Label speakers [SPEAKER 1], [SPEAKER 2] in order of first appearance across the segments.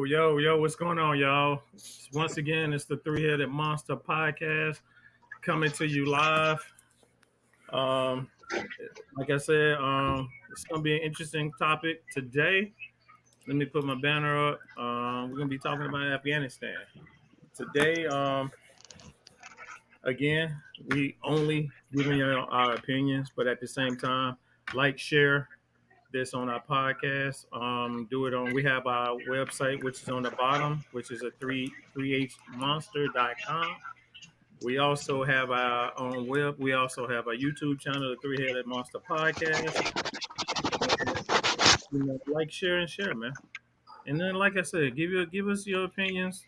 [SPEAKER 1] Yo, what's going on, y'all? Once again, it's the Three-Headed Monster podcast coming to you live. Um, like I said, it's gonna be an interesting topic today. Let me put my banner up. We're gonna be talking about Afghanistan today. Again, we only giving you our opinions, but at the same time, like, share this on our podcast. Do it on. We have our website, which is on the bottom, which is a 3hmonster.com. We also have our own web. We also have a YouTube channel, the Three Headed Monster Podcast. Like, share, and share, man. And then, like I said, give us your opinions.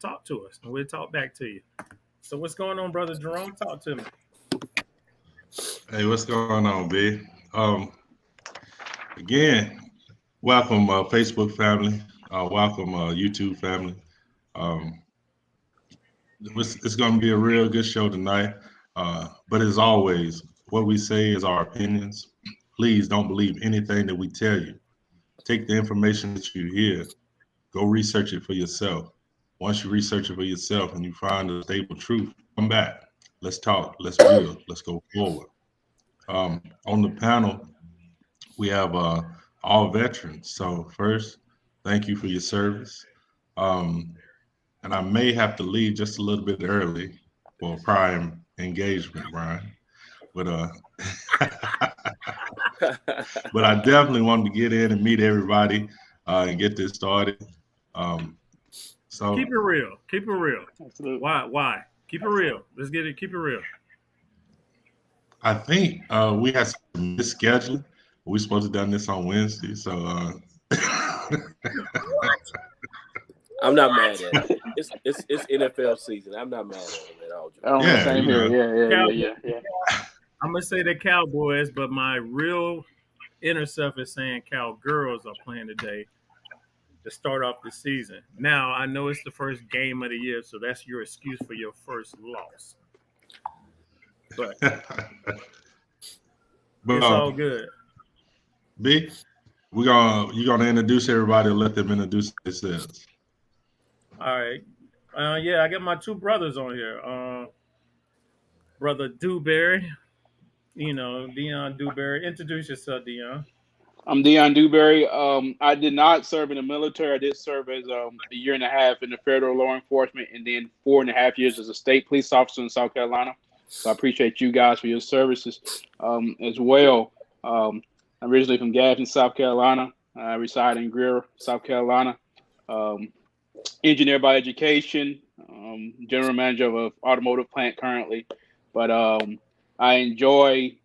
[SPEAKER 1] Talk to us, and we'll talk back to you. So, what's going on, brother Jerome? Talk to me.
[SPEAKER 2] Hey, what's going on, B? Again, welcome Facebook family, welcome YouTube family. Um, it's going to be a real good show tonight. But as always, what we say is our opinions. Please don't believe anything that we tell you. Take the information that you hear, go research it for yourself. Once you research it for yourself and you find a stable truth, come back. Let's talk. Let's build. Let's go forward. On the panel, we have all veterans. So first, thank you for your service. Um, and I may have to leave just a little bit early for a prior engagement, Brian. But but I definitely wanted to get in and meet everybody and get this started. So
[SPEAKER 1] Keep it real. Keep it real.
[SPEAKER 3] Absolutely.
[SPEAKER 1] Why? Keep it real. Let's get it. Keep it real.
[SPEAKER 2] I think we had some misscheduling. We supposed to done this on Wednesday, so
[SPEAKER 4] I'm not mad at it. It's NFL season. I'm not mad at it at all.
[SPEAKER 3] Oh,
[SPEAKER 2] Yeah,
[SPEAKER 3] same
[SPEAKER 2] you know.
[SPEAKER 3] here. Yeah.
[SPEAKER 1] I'm gonna say the Cowboys, but my real inner self is saying Cowgirls are playing today to start off the season. Now I know it's the first game of the year, so that's your excuse for your first loss. But
[SPEAKER 2] But
[SPEAKER 1] it's all good.
[SPEAKER 2] B, you're gonna introduce everybody and let them introduce themselves.
[SPEAKER 1] All right. Yeah, I got my two brothers on here. Brother Dewberry, Dion Dewberry. Introduce yourself, Dion.
[SPEAKER 3] I'm Dion Dewberry. I did not serve in the military. I did serve as a year and a half in the federal law enforcement, and then 4.5 years as a state police officer in South Carolina. So I appreciate you guys for your services as well. I'm originally from Gadsden, South Carolina. I reside in Greer, South Carolina. Engineer by education, general manager of an automotive plant currently. But I enjoy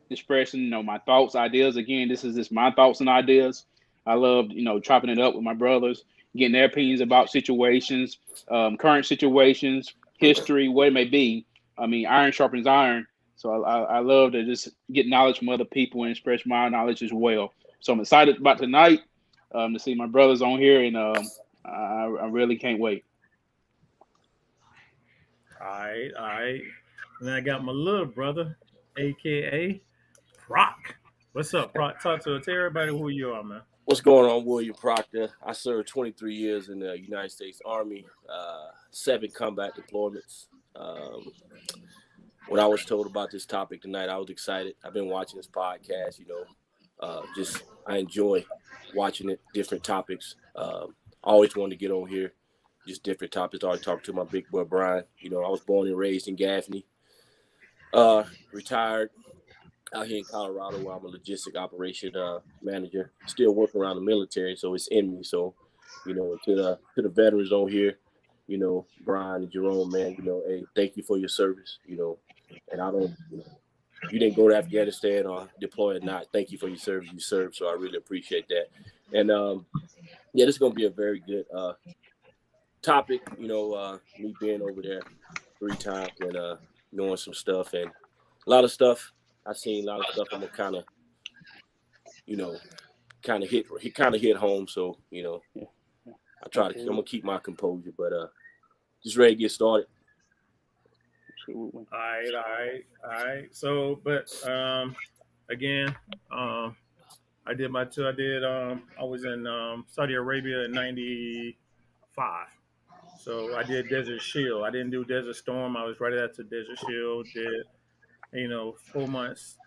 [SPEAKER 3] expressing, my thoughts, ideas. Again, this is just my thoughts and ideas. I love, chopping it up with my brothers, getting their opinions about situations, current situations, history, what it may be. I mean, iron sharpens iron. So I love to just get knowledge from other people and express my knowledge as well. So I'm excited about tonight to see my brothers on here, and I really can't wait.
[SPEAKER 1] All right. And I got my little brother, aka Proc. What's up, Proc? Talk to everybody who you are, man.
[SPEAKER 4] What's going on, William Proctor? I served 23 years in the United States Army, 7 combat deployments. When I was told about this topic tonight, I was excited. I've been watching this podcast, I enjoy watching it, different topics. I always wanted to get on here, just different topics. I always talk to my big boy, Brian. I was born and raised in Gaffney, retired out here in Colorado where I'm a logistic operation manager, still working around the military, so it's in me. So, to the veterans on here, Brian and Jerome, man, hey, thank you for your service, and I don't, you didn't go to Afghanistan or deploy or not. Thank you for your service. You served, so I really appreciate that. And this is going to be a very good topic, me being over there 3 times and knowing some stuff and a lot of stuff. I've seen a lot of stuff. I'm gonna kind of hit home. So I'm gonna keep my composure, but just ready to get started.
[SPEAKER 1] All right. So, but again, I did my two. I was in Saudi Arabia in '95. So I did Desert Shield. I didn't do Desert Storm. I was right after Desert Shield. Did 4 months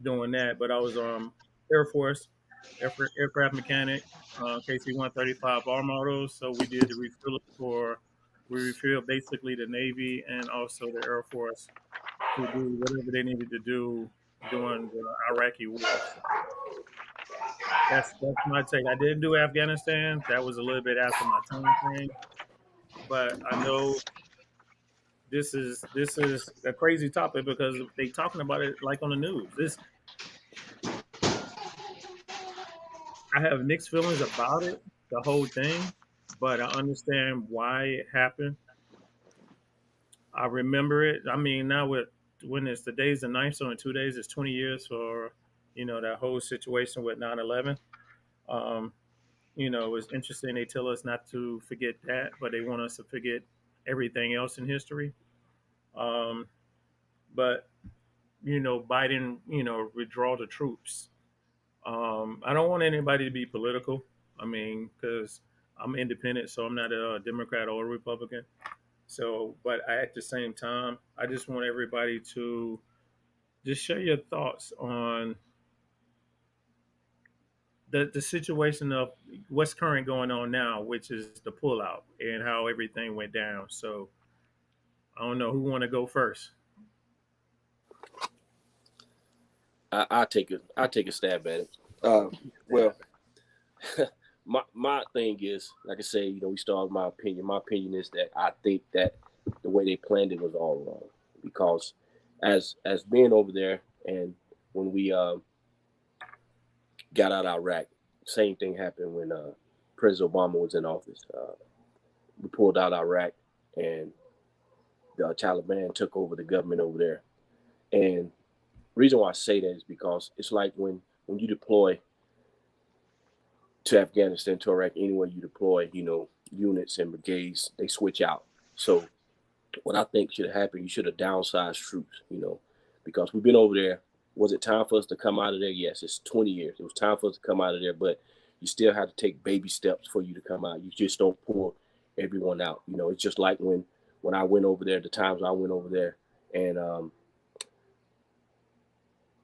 [SPEAKER 1] doing that. But I was Air Force aircraft mechanic, KC 135 R models. So we did the refueling for we refilled basically the Navy and also the Air Force to do whatever they needed to do during the Iraqi war. So that's my take. I didn't do Afghanistan. That was a little bit after my time frame, but I know this is a crazy topic because they talking about it like on the news. This I have mixed feelings about it, the whole thing, but I understand why it happened. I remember it. I mean, now with when it's the day's the ninth, so in 2 days it's 20 years for that whole situation with 9/11. Um, it's interesting. They tell us not to forget that, but they want us to forget everything else in history. Um, but Biden, withdraw the troops. I don't want anybody to be political. I mean, because I'm independent, so I'm not a Democrat or a Republican. So, but at the same time, I just want everybody to just share your thoughts on the situation of what's current going on now, which is the pullout and how everything went down. So, I don't know who want to go first.
[SPEAKER 4] I take a stab at it. Well, my thing is, like I say, we start with my opinion. My opinion is that I think that the way they planned it was all wrong because as being over there and when we got out of Iraq, same thing happened when President Obama was in office. We pulled out Iraq and the Taliban took over the government over there. And the reason why I say that is because it's like when you deploy to Afghanistan, to Iraq, anywhere you deploy, units and brigades, they switch out. So what I think should have happened, you should have downsized troops, because we've been over there. Was it time for us to come out of there? Yes, it's 20 years. It was time for us to come out of there, but you still have to take baby steps for you to come out. You just don't pull everyone out. It's just like when I went over there, the times I went over there, and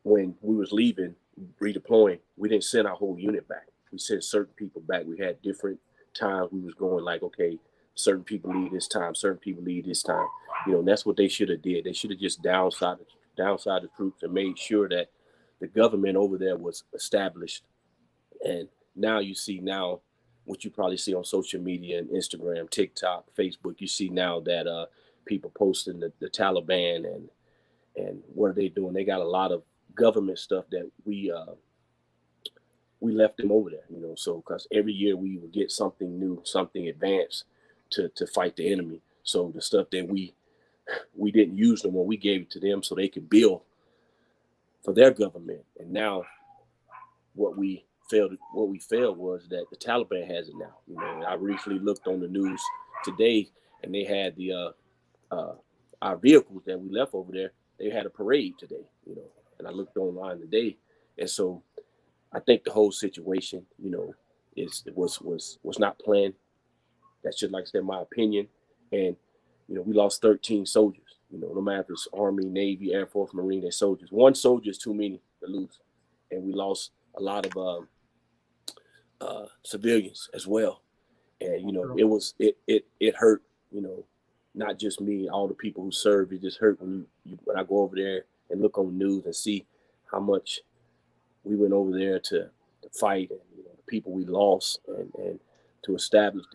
[SPEAKER 4] when we was leaving, redeploying, we didn't send our whole unit back. We sent certain people back. We had different times we was going like, okay, certain people leave this time, certain people leave this time. And that's what they should have did. They should have just downside the troops and made sure that the government over there was established. And now you see what you probably see on social media and Instagram, TikTok, Facebook, you see now that people posting the Taliban and what are they doing? They got a lot of government stuff that we left them over there, so because every year we would get something new, something advanced to fight the enemy. So the stuff that we didn't use them when we gave it to them so they could build for their government. And now what we failed was that the Taliban has it now. I briefly looked on the news today and they had the our vehicles that we left over there, they had a parade today, and I looked online today. And so I think the whole situation, was not planned. That's just, like I said, my opinion. And, we lost 13 soldiers, no matter if it's Army, Navy, Air Force, Marine, they're soldiers. One soldier is too many to lose. And we lost a lot of civilians as well. And, it hurt, not just me, all the people who serve. It just hurt when I go over there and look on the news and see how much we went over there to fight and the people we lost and to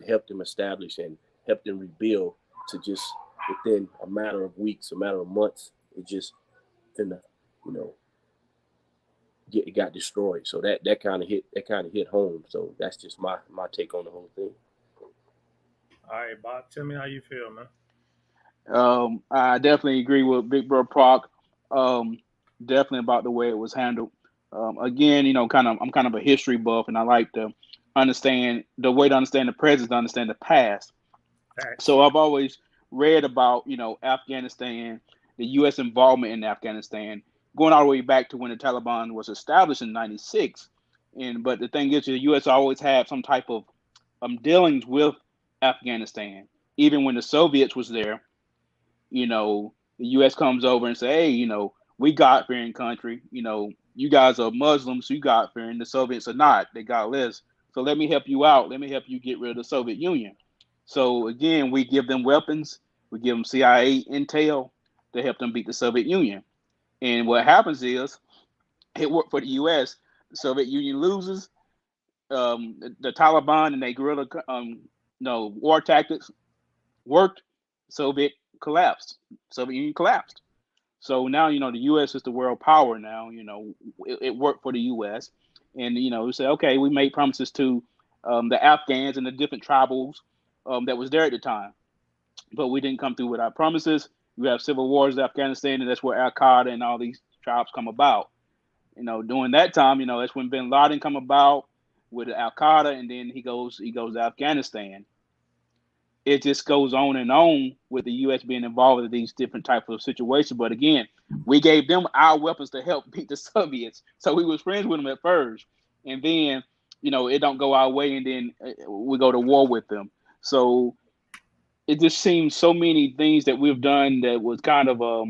[SPEAKER 4] help them establish and help them rebuild, to just within a matter of weeks, a matter of months, it just it got destroyed. So that kind of hit home. So that's just my take on the whole thing.
[SPEAKER 1] All right, Bob, tell me how you feel, man.
[SPEAKER 3] I definitely agree with Big Bro Proc. Definitely about the way it was handled. Again, I'm kind of a history buff, and I like to understand the way to understand the present, to understand the past.
[SPEAKER 1] Facts.
[SPEAKER 3] So I've always read about, Afghanistan, the U.S. involvement in Afghanistan, going all the way back to when the Taliban was established in '96. But the thing is, the U.S. always had some type of dealings with Afghanistan. Even when the Soviets was there, the U.S. comes over and say, hey, we God-fearing country. You guys are Muslims, so you God-fearing. The Soviets are not. They godless. So let me help you out. Let me help you get rid of the Soviet Union. So again, we give them weapons. We give them CIA intel to help them beat the Soviet Union. And what happens is, it worked for the U.S. The Soviet Union loses. The Taliban and their guerrilla, war tactics worked. Soviet collapsed. Soviet Union collapsed. So now, the U.S. is the world power now. It worked for the U.S. And, we say, okay, we made promises to the Afghans and the different tribals that was there at the time. But we didn't come through with our promises. We have civil wars in Afghanistan, and that's where Al-Qaeda and all these tribes come about. During that time, that's when bin Laden come about with Al-Qaeda, and then he goes to Afghanistan. It just goes on and on with the U.S. being involved in these different types of situations. But again, we gave them our weapons to help beat the Soviets. So we was friends with them at first. And then, it don't go our way, and then we go to war with them. So it just seems so many things that we've done that was kind of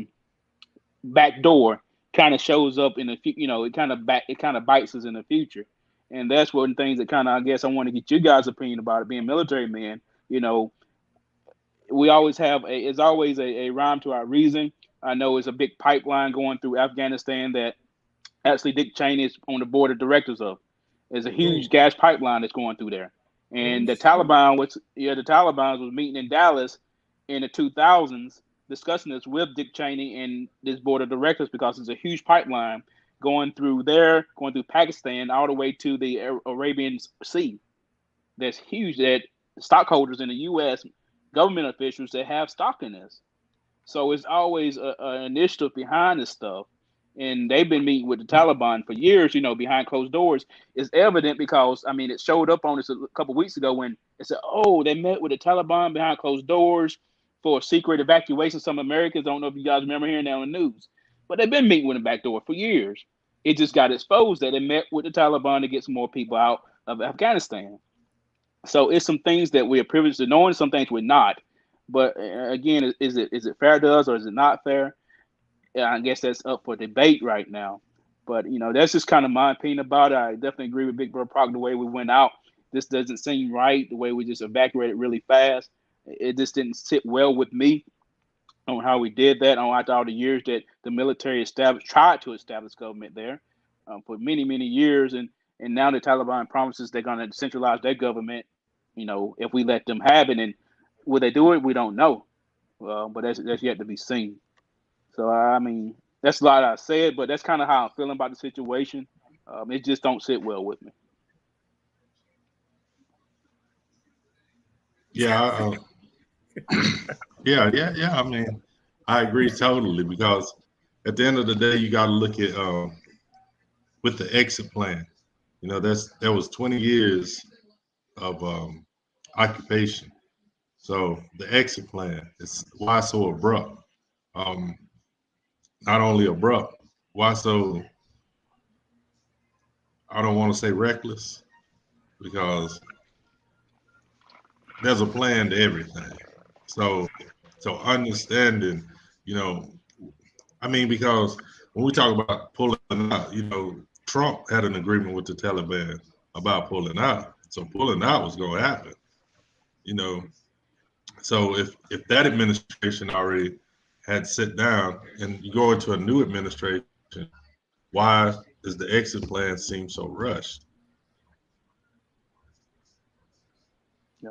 [SPEAKER 3] backdoor kind of shows up in the it kind of bites us in the future. And that's one of the things that kind of, I guess I want to get you guys' opinion about it, being military men. We always have it's always a rhyme to our reason. I know it's a big pipeline going through Afghanistan that actually Dick Cheney is on the board of directors of. There's a huge gas pipeline that's going through there. And the Taliban was meeting in Dallas in the 2000s discussing this with Dick Cheney and this board of directors, because it's a huge pipeline going through Pakistan all the way to the Arabian Sea. That's huge, that stockholders in the U.S., government officials that have stock in this. So it's always an initiative behind this stuff. And they've been meeting with the Taliban for years, behind closed doors. It's evident because, it showed up on us a couple of weeks ago when it said, oh, they met with the Taliban behind closed doors for a secret evacuation. Some Americans, don't know if you guys remember hearing that on the news, but they've been meeting with them back door for years. It just got exposed that they met with the Taliban to get some more people out of Afghanistan. So it's some things that we are privileged to know, and some things we're not. But again, is it fair to us, or is it not fair? I guess that's up for debate right now. But that's just kind of my opinion about it. I definitely agree with Big Brother Proc the way we went out. This doesn't seem right. The way we just evacuated really fast, it just didn't sit well with me on how we did that. After all the years that the military tried to establish government there for many years, and now the Taliban promises they're going to centralize their government. If we let them have it, and will they do it? We don't know. But that's yet to be seen. So that's a lot I said, but that's kind of how I'm feeling about the situation. It just don't sit well with me.
[SPEAKER 2] Yeah, yeah. I agree totally, because at the end of the day, you got to look at with the exit plan. That was 20 years of occupation. So the exit plan is why so abrupt. Not only abrupt, why so, I don't want to say reckless, because there's a plan to everything. So understanding, because when we talk about pulling out, Trump had an agreement with the Taliban about pulling out. So pulling out was going to happen, So if that administration already had sit down, and you go into a new administration, why does the exit plan seem so rushed?
[SPEAKER 3] Yeah.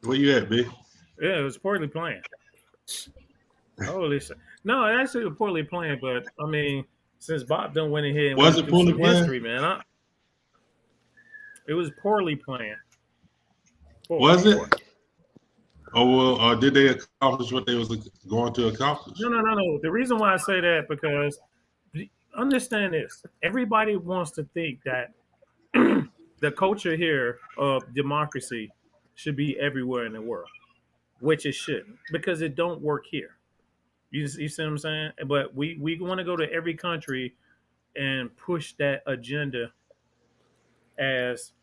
[SPEAKER 2] Where you at, B?
[SPEAKER 1] Yeah, it was poorly planned. Holy shit. No, it actually was poorly planned, but since Bob done went ahead and
[SPEAKER 2] Was
[SPEAKER 1] went
[SPEAKER 2] it
[SPEAKER 1] through some
[SPEAKER 2] poorly planned?
[SPEAKER 1] history, man, it was poorly planned.
[SPEAKER 2] Was it? Oh, well, did they accomplish what they was going to accomplish?
[SPEAKER 1] No. The reason why I say that, because understand this: everybody wants to think that the culture here of democracy should be everywhere in the world, which it shouldn't, because it don't work here. You see what I'm saying? But we want to go to every country and push that agenda as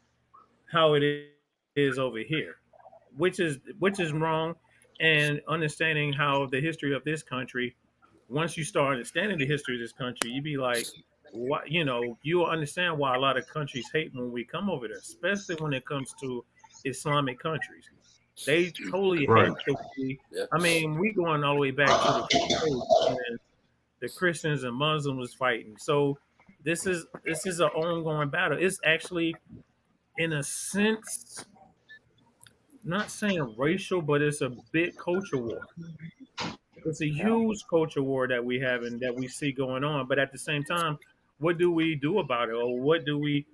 [SPEAKER 1] how it is over here, which is wrong. And understanding how the history of this country, once you start understanding the history of this country, you be like, what, you'll understand why a lot of countries hate when we come over there, especially when it comes to Islamic countries. They totally
[SPEAKER 2] Right.
[SPEAKER 1] hate the way.
[SPEAKER 4] Yeah.
[SPEAKER 1] I mean, we going all the way back to the Crusades when the Christians and Muslims was fighting. So this is an ongoing battle. It's actually, in a sense, not saying racial, but it's a big culture war. It's a huge culture war that we have and that we see going on. But at the same time, what do we do about it, or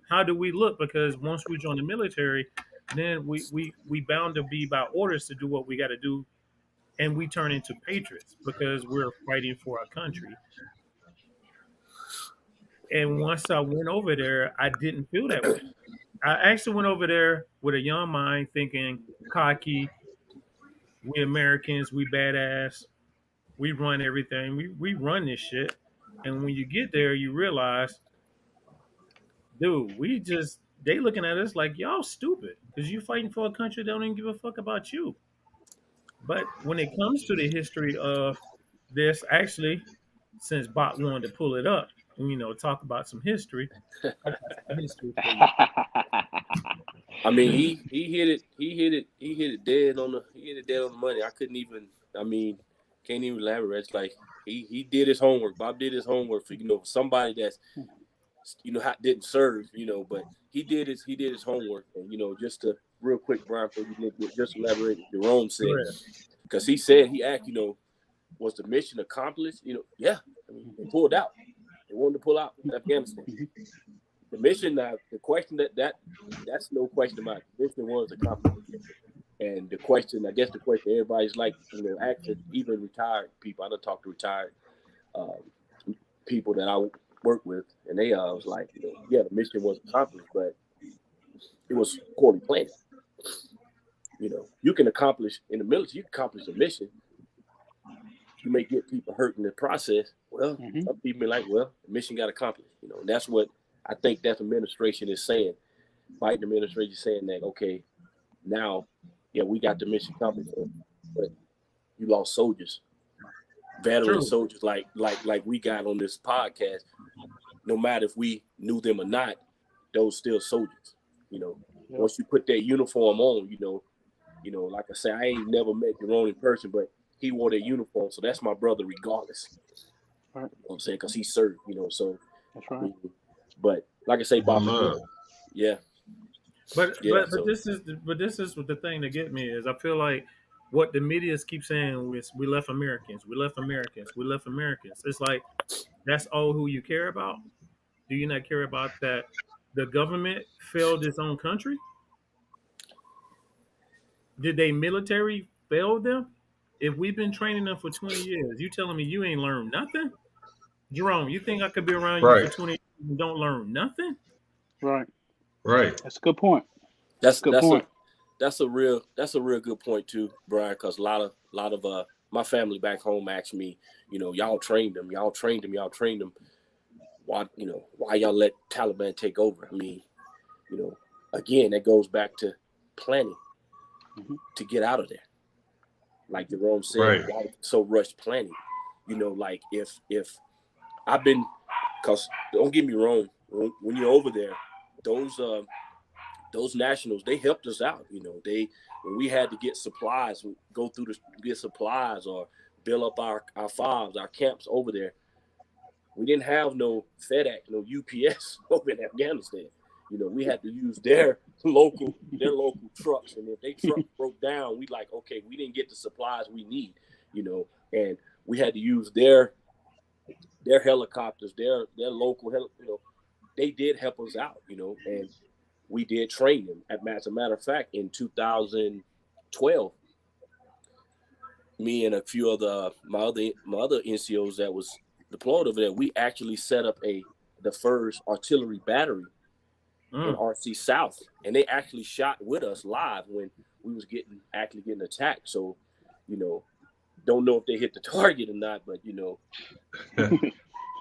[SPEAKER 1] how do we look? Because once we join the military, then we bound to be by orders to do what we got to do, and we turn into patriots because we're fighting for our country. And once I went over there, I didn't feel that way. I actually went over there with a young mind, thinking cocky. We Americans, we badass. We run everything. We run this shit. And when you get there, you realize, dude, they looking at us like y'all stupid because you fighting for a country that don't even give a fuck about you. But when it comes to the history of this, actually, since Bot wanted to pull it up, and, talk about some history, I got some history for you.
[SPEAKER 4] I mean, he hit it dead on the money. I couldn't even. I mean, can't even elaborate. It's like he did his homework. Bob did his homework for somebody that's didn't serve, but he did his homework. And just to real quick, Brian, for you just elaborate what Jerome said, because he said he asked, was the mission accomplished? Yeah, I mean, they pulled out. They wanted to pull out Afghanistan. The mission, the question that's no question about it. The mission was accomplished. And the question everybody's like, asking, even retired people. I don't talk to retired people that I work with, and they was like, yeah, the mission was accomplished, but it was poorly planned. You can accomplish in the military, you can accomplish a mission. You may get people hurt in the process. Well, some people be like, well, the mission got accomplished. And that's what I think that administration is saying. Biden administration is saying that, okay, now, yeah, we got the mission accomplished, but you lost soldiers, veteran soldiers like we got on this podcast. No matter if we knew them or not, those still soldiers. Once you put that uniform on, like I said, I ain't never met Jerome in person, but he wore that uniform, so that's my brother regardless. Right. You know what I'm saying? Because he served, so
[SPEAKER 3] that's right.
[SPEAKER 4] But like I say, Bob, yeah.
[SPEAKER 1] But this is what the thing to get me is. I feel like what the media keeps saying is we left Americans, we left Americans, we left Americans. It's like that's all who you care about. Do you not care about that the government failed its own country? Did they military fail them? If we've been training them for 20 years, you telling me you ain't learned nothing? Jerome, you think I could be around you for 20 years and don't learn nothing?
[SPEAKER 3] Right.
[SPEAKER 2] That's
[SPEAKER 3] a good point.
[SPEAKER 4] That's a real good point too, Brian, because a lot of my family back home asked me, y'all trained them. Why y'all let Taliban take over? I mean, again, that goes back to planning to get out of there. Like Jerome said, why so rushed planning? Like if I've been, because don't get me wrong, when you're over there, those nationals, they helped us out. When we had to get supplies, go through to get supplies or build up our FOBs, our camps over there. We didn't have no FedEx, no UPS over in Afghanistan. We had to use their local trucks, and if they truck broke down, we like, okay, we didn't get the supplies we need, and we had to use their helicopters, their local, they did help us out, and we did train them. As a matter of fact, in 2012, me and a few of my other NCOs that was deployed over there, we actually set up the first artillery battery in RC South, and they actually shot with us live when we was getting attacked. So, don't know if they hit the target or not, but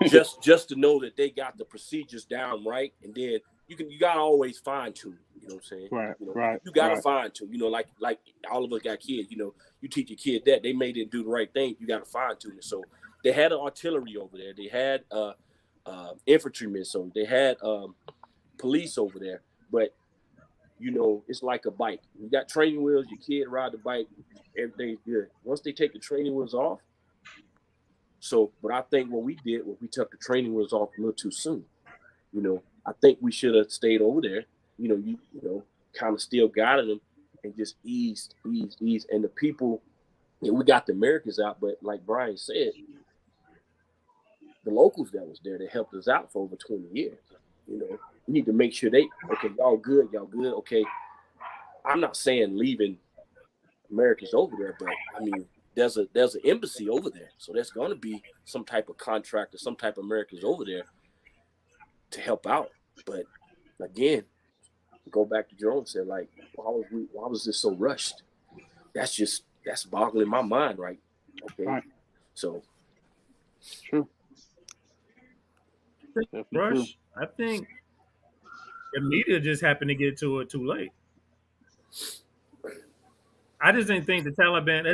[SPEAKER 4] just to know that they got the procedures down right, and then you gotta always fine tune. You know what I'm saying?
[SPEAKER 3] Right,
[SPEAKER 4] You know,
[SPEAKER 3] right.
[SPEAKER 4] you gotta
[SPEAKER 3] right.
[SPEAKER 4] fine tune. You know, like all of us got kids. You know, you teach a kid that they may didn't do the right thing. You gotta fine tune it. So they had an artillery over there. They had infantrymen. So they had police over there. But you know, it's like a bike. You got training wheels. Your kid ride the bike. Everything's good. Once they take the training wheels off. So, but I think what we did was we took the training wheels off a little too soon. You know, I think we should have stayed over there. You know, kind of still guided them and just eased. And the people, we got the Americans out, but like Brian said, the locals that was there, they helped us out for over 20 years. You know, we need to make sure okay, y'all good. Okay, I'm not saying leaving Americans over there, but I mean, there's an embassy over there, so there's going to be some type of contract or some type of Americans over there to help out. But again, go back to Jerome said, like, why was this so rushed? That's boggling my mind, right? Okay,
[SPEAKER 3] Right.
[SPEAKER 4] So
[SPEAKER 3] True.
[SPEAKER 1] Rush. I think the media just happened to get to it too late. I just didn't think the Taliban.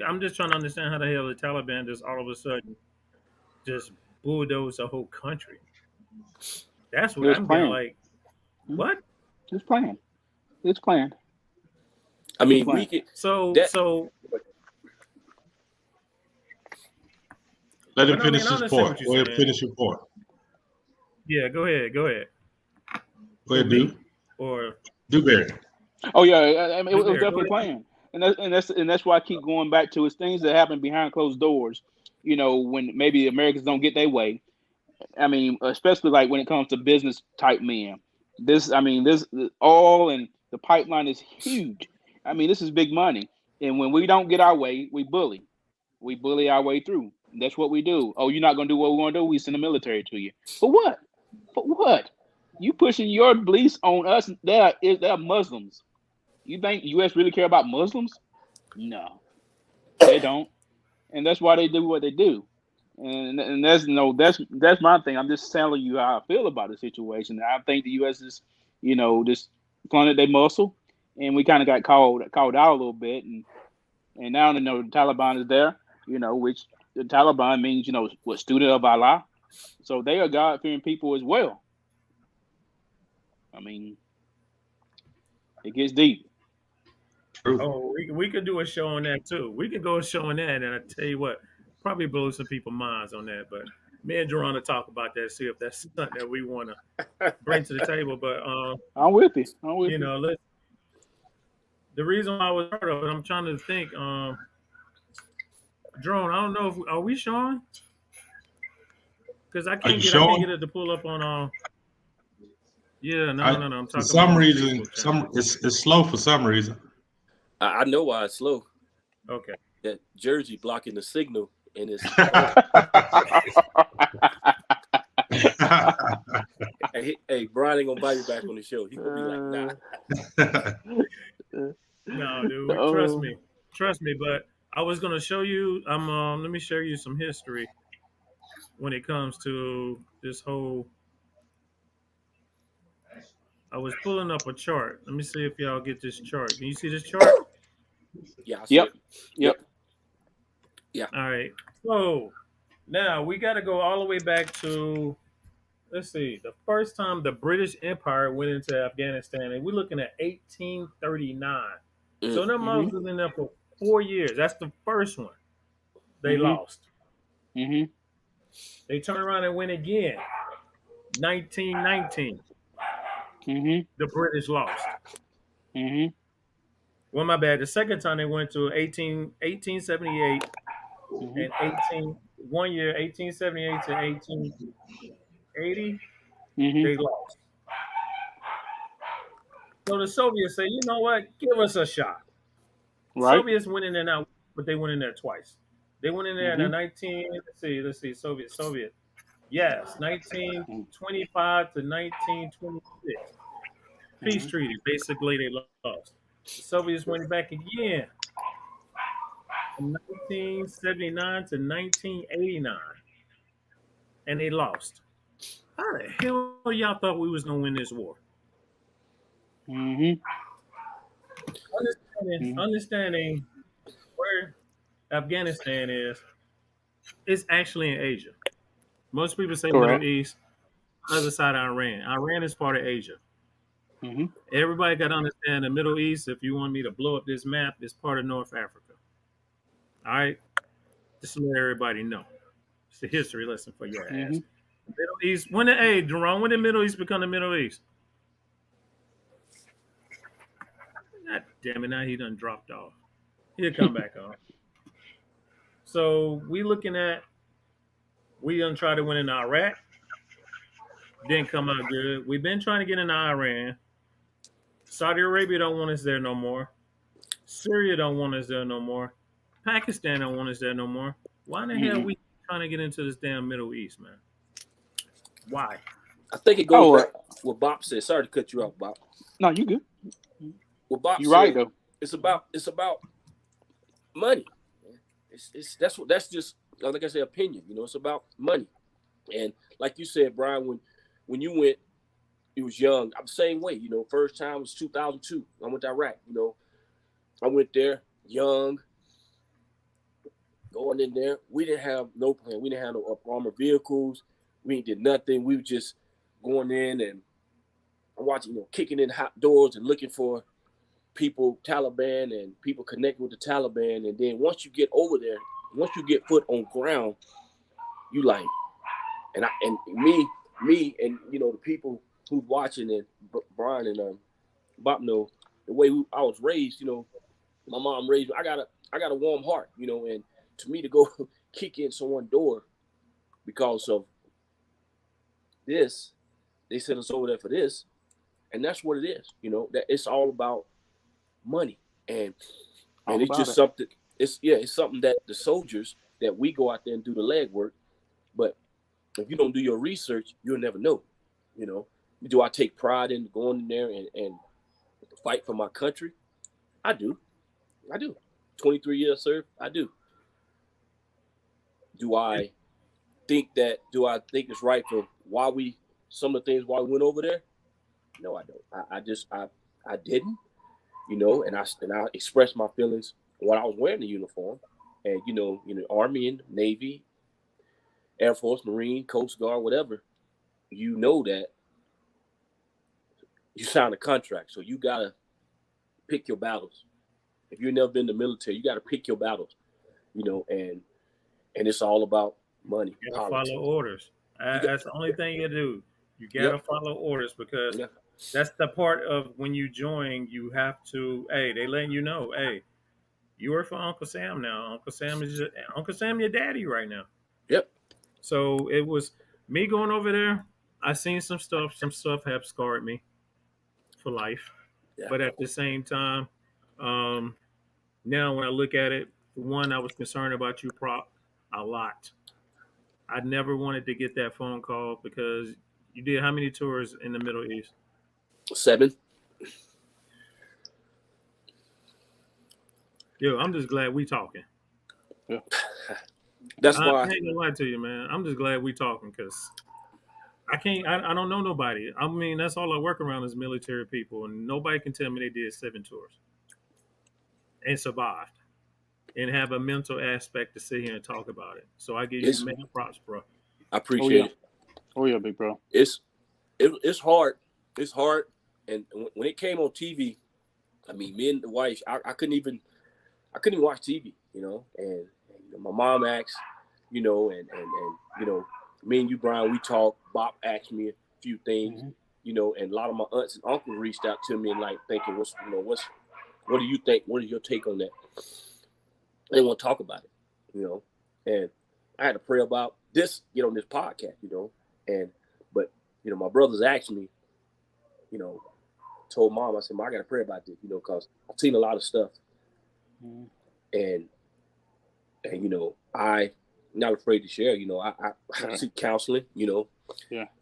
[SPEAKER 1] I'm just trying to understand how the hell the Taliban just all of a sudden just bulldoze the whole country. That's what I'm getting like. What?
[SPEAKER 3] It's planned. It's planned.
[SPEAKER 4] I mean, we could.
[SPEAKER 1] So
[SPEAKER 2] let him finish his point. Go ahead, finish your point.
[SPEAKER 1] Yeah, go ahead.
[SPEAKER 2] Go ahead, dude.
[SPEAKER 1] Or
[SPEAKER 2] Dewberry.
[SPEAKER 3] Oh yeah, I mean, it was definitely planned, and that's why I keep going back to it's things that happen behind closed doors. You know, when maybe Americans don't get their way. I mean, especially like when it comes to business type men. This oil and the pipeline is huge. I mean, this is big money, and when we don't get our way, we bully. We bully our way through. That's what we do. Oh, you're not gonna do what we're gonna do? We send the military to you. For what? For what? You pushing your beliefs on us? They're Muslims. You think U.S. really care about Muslims? No, they don't, and that's why they do what they do. And that's my thing. I'm just telling you how I feel about the situation. I think the U.S. is, just planted their muscle, and we kind of got called out a little bit, and now the Taliban is there, which the Taliban means what, student of Allah, so they are God fearing people as well. I mean, it gets deep.
[SPEAKER 2] True.
[SPEAKER 1] Oh, we could do a show on that too. We could go a show on that, and I tell you what, probably blow some people's minds on that. But me and Jerron to talk about that, see if that's something that we want to bring to the table. But
[SPEAKER 3] I'm with you.
[SPEAKER 1] The reason why I was part of it, I'm trying to think. Jerron, I don't know if are we showing? Because I can't get it to pull up on. Yeah, no. I'm talking
[SPEAKER 2] for some
[SPEAKER 1] about
[SPEAKER 2] reason, it's slow for some reason.
[SPEAKER 4] I know why it's slow.
[SPEAKER 1] Okay.
[SPEAKER 4] That Jersey blocking the signal and it's. hey, Brian ain't gonna invite you back on the show. He gonna be like, nah.
[SPEAKER 1] No, dude. Trust me. But I was gonna show you. Let me show you some history when it comes to this whole. I was pulling up a chart. Let me see if y'all get this chart. Can you see this chart?
[SPEAKER 4] Yeah. I see it.
[SPEAKER 3] Yep.
[SPEAKER 4] Yeah.
[SPEAKER 1] All right. So now we got to go all the way back to, let's see, the first time the British Empire went into Afghanistan, and we're looking at 1839. So them months was in there for 4 years. That's the first one. They lost. They turned around and went again. 1919. The British lost. Well, my bad. The second time they went to 1878 and 1 year, 1878 to 1880, they lost. So the Soviets say, you know what? Give us a shot. Right. Soviets went in there now, but they went in there twice. They went in there in the let's see, Soviet. Yes, 1925 to 1926. Peace treaty. Basically, they lost. The Soviets went back again from 1979 to 1989, and they lost. How the hell y'all thought we was gonna win this war?
[SPEAKER 3] Mm-hmm.
[SPEAKER 1] Understanding where Afghanistan is, it's actually in Asia. Most people say Middle
[SPEAKER 3] Correct.
[SPEAKER 1] East, other side of Iran. Iran is part of Asia.
[SPEAKER 3] Mm-hmm.
[SPEAKER 1] Everybody got to understand the Middle East. If you want me to blow up this map, it's part of North Africa. All right, just to let everybody know. It's a history lesson for your
[SPEAKER 3] Mm-hmm.
[SPEAKER 1] ass. Middle East. Hey, Jerome, when did Middle East become the Middle East? God damn it! Now he done dropped off. He'll come back on. So we done try to win in Iraq. Didn't come out good. We've been trying to get in Iran. Saudi Arabia don't want us there no more. Syria don't want us there no more. Pakistan don't want us there no more. Why in the hell
[SPEAKER 3] Mm-hmm.
[SPEAKER 1] we trying to get into this damn Middle East, man? Why?
[SPEAKER 4] I think it goes back to what Bob said. Sorry to cut you off, Bob.
[SPEAKER 3] No, you good.
[SPEAKER 4] What Bob
[SPEAKER 3] You're
[SPEAKER 4] said.
[SPEAKER 3] right though.
[SPEAKER 4] It's about money. That's just like I said, opinion. You know, it's about money. And like you said, Brian, when you went, you was young. I'm the same way. You know, first time was 2002. I went to Iraq. You know, I went there young, going in there. We didn't have no plan. We didn't have no armored vehicles. We did nothing. We were just going in and watching, you know, kicking in hot doors and looking for people, Taliban, and people connecting with the Taliban. And then once you get over there, once you get foot on ground, you like, and me, and you know the people who's watching, and Brian and Bob know the way I was raised. You know, my mom raised me. I got a warm heart. You know, and to me to go kick in someone's door because of this, they sent us over there for this, and that's what it is. You know, that it's all about money, and it's just something. It's something that the soldiers that we go out there and do the legwork, but if you don't do your research, you'll never know. You know, do I take pride in going in there and fight for my country? I do. 23 years served. I do. Do I think it's right for some of the things why we went over there? No, I don't. I didn't. You know, and I expressed my feelings when I was wearing the uniform, and you know, Army and Navy, Air Force, Marine, Coast Guard, whatever. You know that you signed a contract, so you gotta pick your battles. If you've never been in the military, you gotta pick your battles. You know, and it's all about money.
[SPEAKER 1] You gotta follow orders. That's the only thing you do. You gotta follow orders because that's the part of when you join. You have to. Hey, they letting you know. Hey, you work for Uncle Sam now. Uncle Sam your daddy right now.
[SPEAKER 4] Yep.
[SPEAKER 1] So it was me going over there. I seen some stuff. Some stuff have scarred me for life. Yeah. But at the same time, now when I look at it, one, I was concerned about you, Prop, a lot. I never wanted to get that phone call because you did how many tours in the Middle East?
[SPEAKER 4] 7.
[SPEAKER 1] Yo, I'm just glad we talking.
[SPEAKER 3] Yeah.
[SPEAKER 4] That's why
[SPEAKER 1] I ain't gonna lie to you, man. I'm just glad we talking because I don't know nobody. I mean, that's all I work around is military people, and nobody can tell me they did 7 tours and survived and have a mental aspect to sit here and talk about it. So I give you many props, bro.
[SPEAKER 4] I appreciate it.
[SPEAKER 3] Oh yeah, big bro.
[SPEAKER 4] It's hard. It's hard. And when it came on TV, I mean, me and the wife, I couldn't even watch TV, you know. And you know, my mom asked, you know, and you know, me and you, Brian, we talked. Bob asked me a few things, you know, and a lot of my aunts and uncles reached out to me and like thinking, what do you think? What is your take on that? They want to talk about it, you know. And I had to pray about this, get on this podcast, you know. But you know, my brothers asked me, you know, told mom, I said, Mom, I got to pray about this, you know, because I've seen a lot of stuff. And you know, I'm not afraid to share, you know, I seek counseling, you know,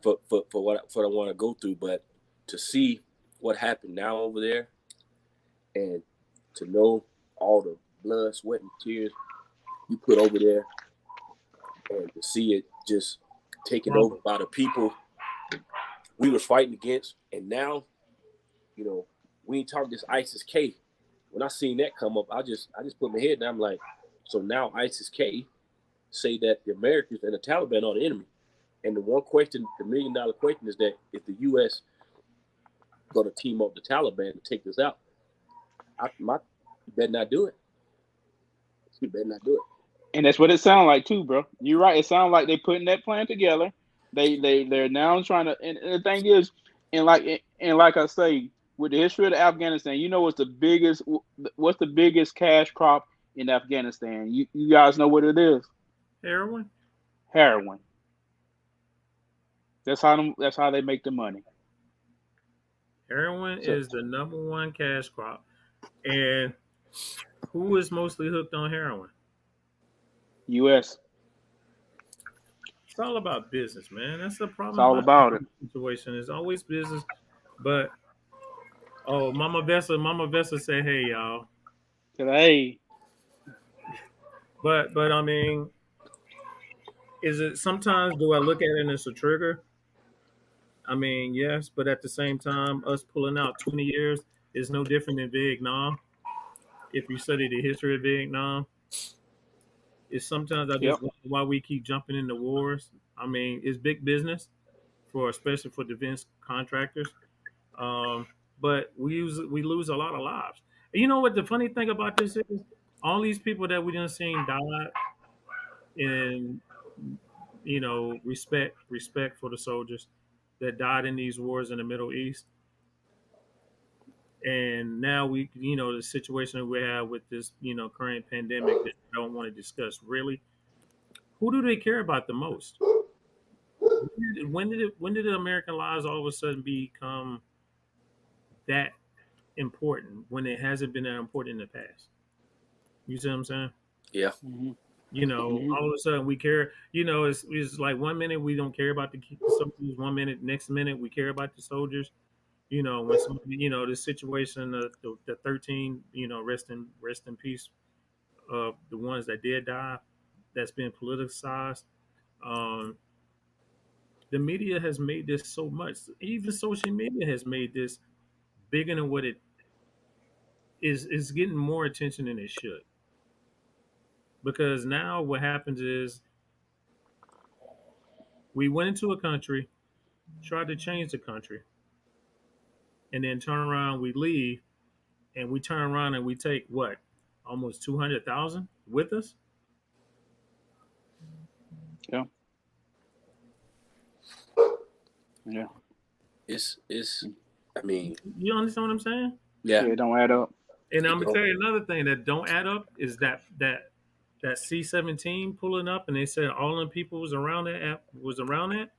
[SPEAKER 4] for what I want to go through. But to see what happened now over there and to know all the blood, sweat, and tears you put over there and to see it just taken over by the people we was fighting against, and now, you know, we ain't talking this ISIS K. When I seen that come up, I just put my head down. I'm like, so now ISIS K say that the Americans and the Taliban are the enemy. And the one question, the $1 million question, is that if the U.S. going to team up the Taliban to take this out, you better not do it. You better not do it.
[SPEAKER 3] And that's what it sounds like too, bro. You're right. It sounds like they putting that plan together. They're now trying to. And the thing is, and like I say, with the history of Afghanistan, you know what's the biggest cash crop in Afghanistan? You guys know what it is?
[SPEAKER 1] Heroin.
[SPEAKER 3] Heroin. That's how they make the money.
[SPEAKER 1] Heroin is the number one cash crop, and who is mostly hooked on heroin?
[SPEAKER 3] U.S.
[SPEAKER 1] It's all about business, man. That's the problem.
[SPEAKER 3] It's all about it.
[SPEAKER 1] Situation is always business, but Mama Vessa said, "Hey, y'all."
[SPEAKER 3] Hey.
[SPEAKER 1] But I mean, is it sometimes do I look at it as a trigger? I mean, yes, but at the same time, us pulling out 20 years is no different than Vietnam. If you study the history of Vietnam, it's sometimes I just wonder why we keep jumping into wars. I mean, it's big business especially for defense contractors. But we lose a lot of lives. And you know what the funny thing about this is? All these people that we done seen died, and respect for the soldiers that died in these wars in the Middle East. And now the situation that we have with this, current pandemic that I don't want to discuss really. Who do they care about the most? When did the American lives all of a sudden become that important when it hasn't been that important in the past? You see what I'm saying?
[SPEAKER 4] Yeah.
[SPEAKER 3] Mm-hmm.
[SPEAKER 1] All of a sudden we care. It's like 1 minute we don't care about the soldiers. 1 minute, next minute we care about the soldiers. When somebody, the situation, the 13, rest in peace of the ones that did die, that's been politicized. Um, the media has made this so much. Even social media has made this bigger than what it is. It's getting more attention than it should. Because now what happens is we went into a country, tried to change the country, and then turn around, we leave, and we turn around and we take what? Almost 200,000 with us?
[SPEAKER 3] Yeah. Yeah.
[SPEAKER 4] It's I mean,
[SPEAKER 1] You understand what I'm saying?
[SPEAKER 4] yeah.
[SPEAKER 3] It don't add up.
[SPEAKER 1] And I'm gonna tell you another thing that don't add up is that C-17 pulling up, and they said all the people was around that.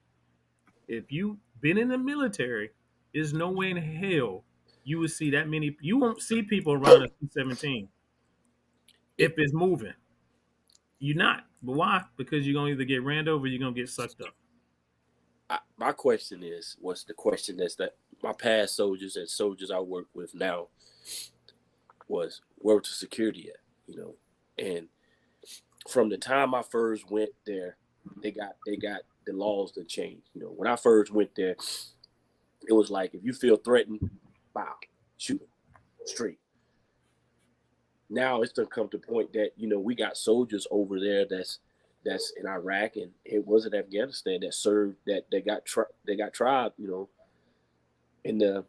[SPEAKER 1] If you been in the military, there's no way in hell you would see that many. You won't see people around a C-17 if it's moving. You're not. But why? Because you're gonna either get ran over, or you're gonna get sucked up.
[SPEAKER 4] My question is, what's the question that my past soldiers and soldiers I work with now was, where was the security at? And from the time I first went there, they got the laws that changed. When I first went there, it was like, if you feel threatened, bow, shoot them straight. Now it's gonna come to the point that we got soldiers over there that's in Iraq, and it was in Afghanistan that served that they got tried, in the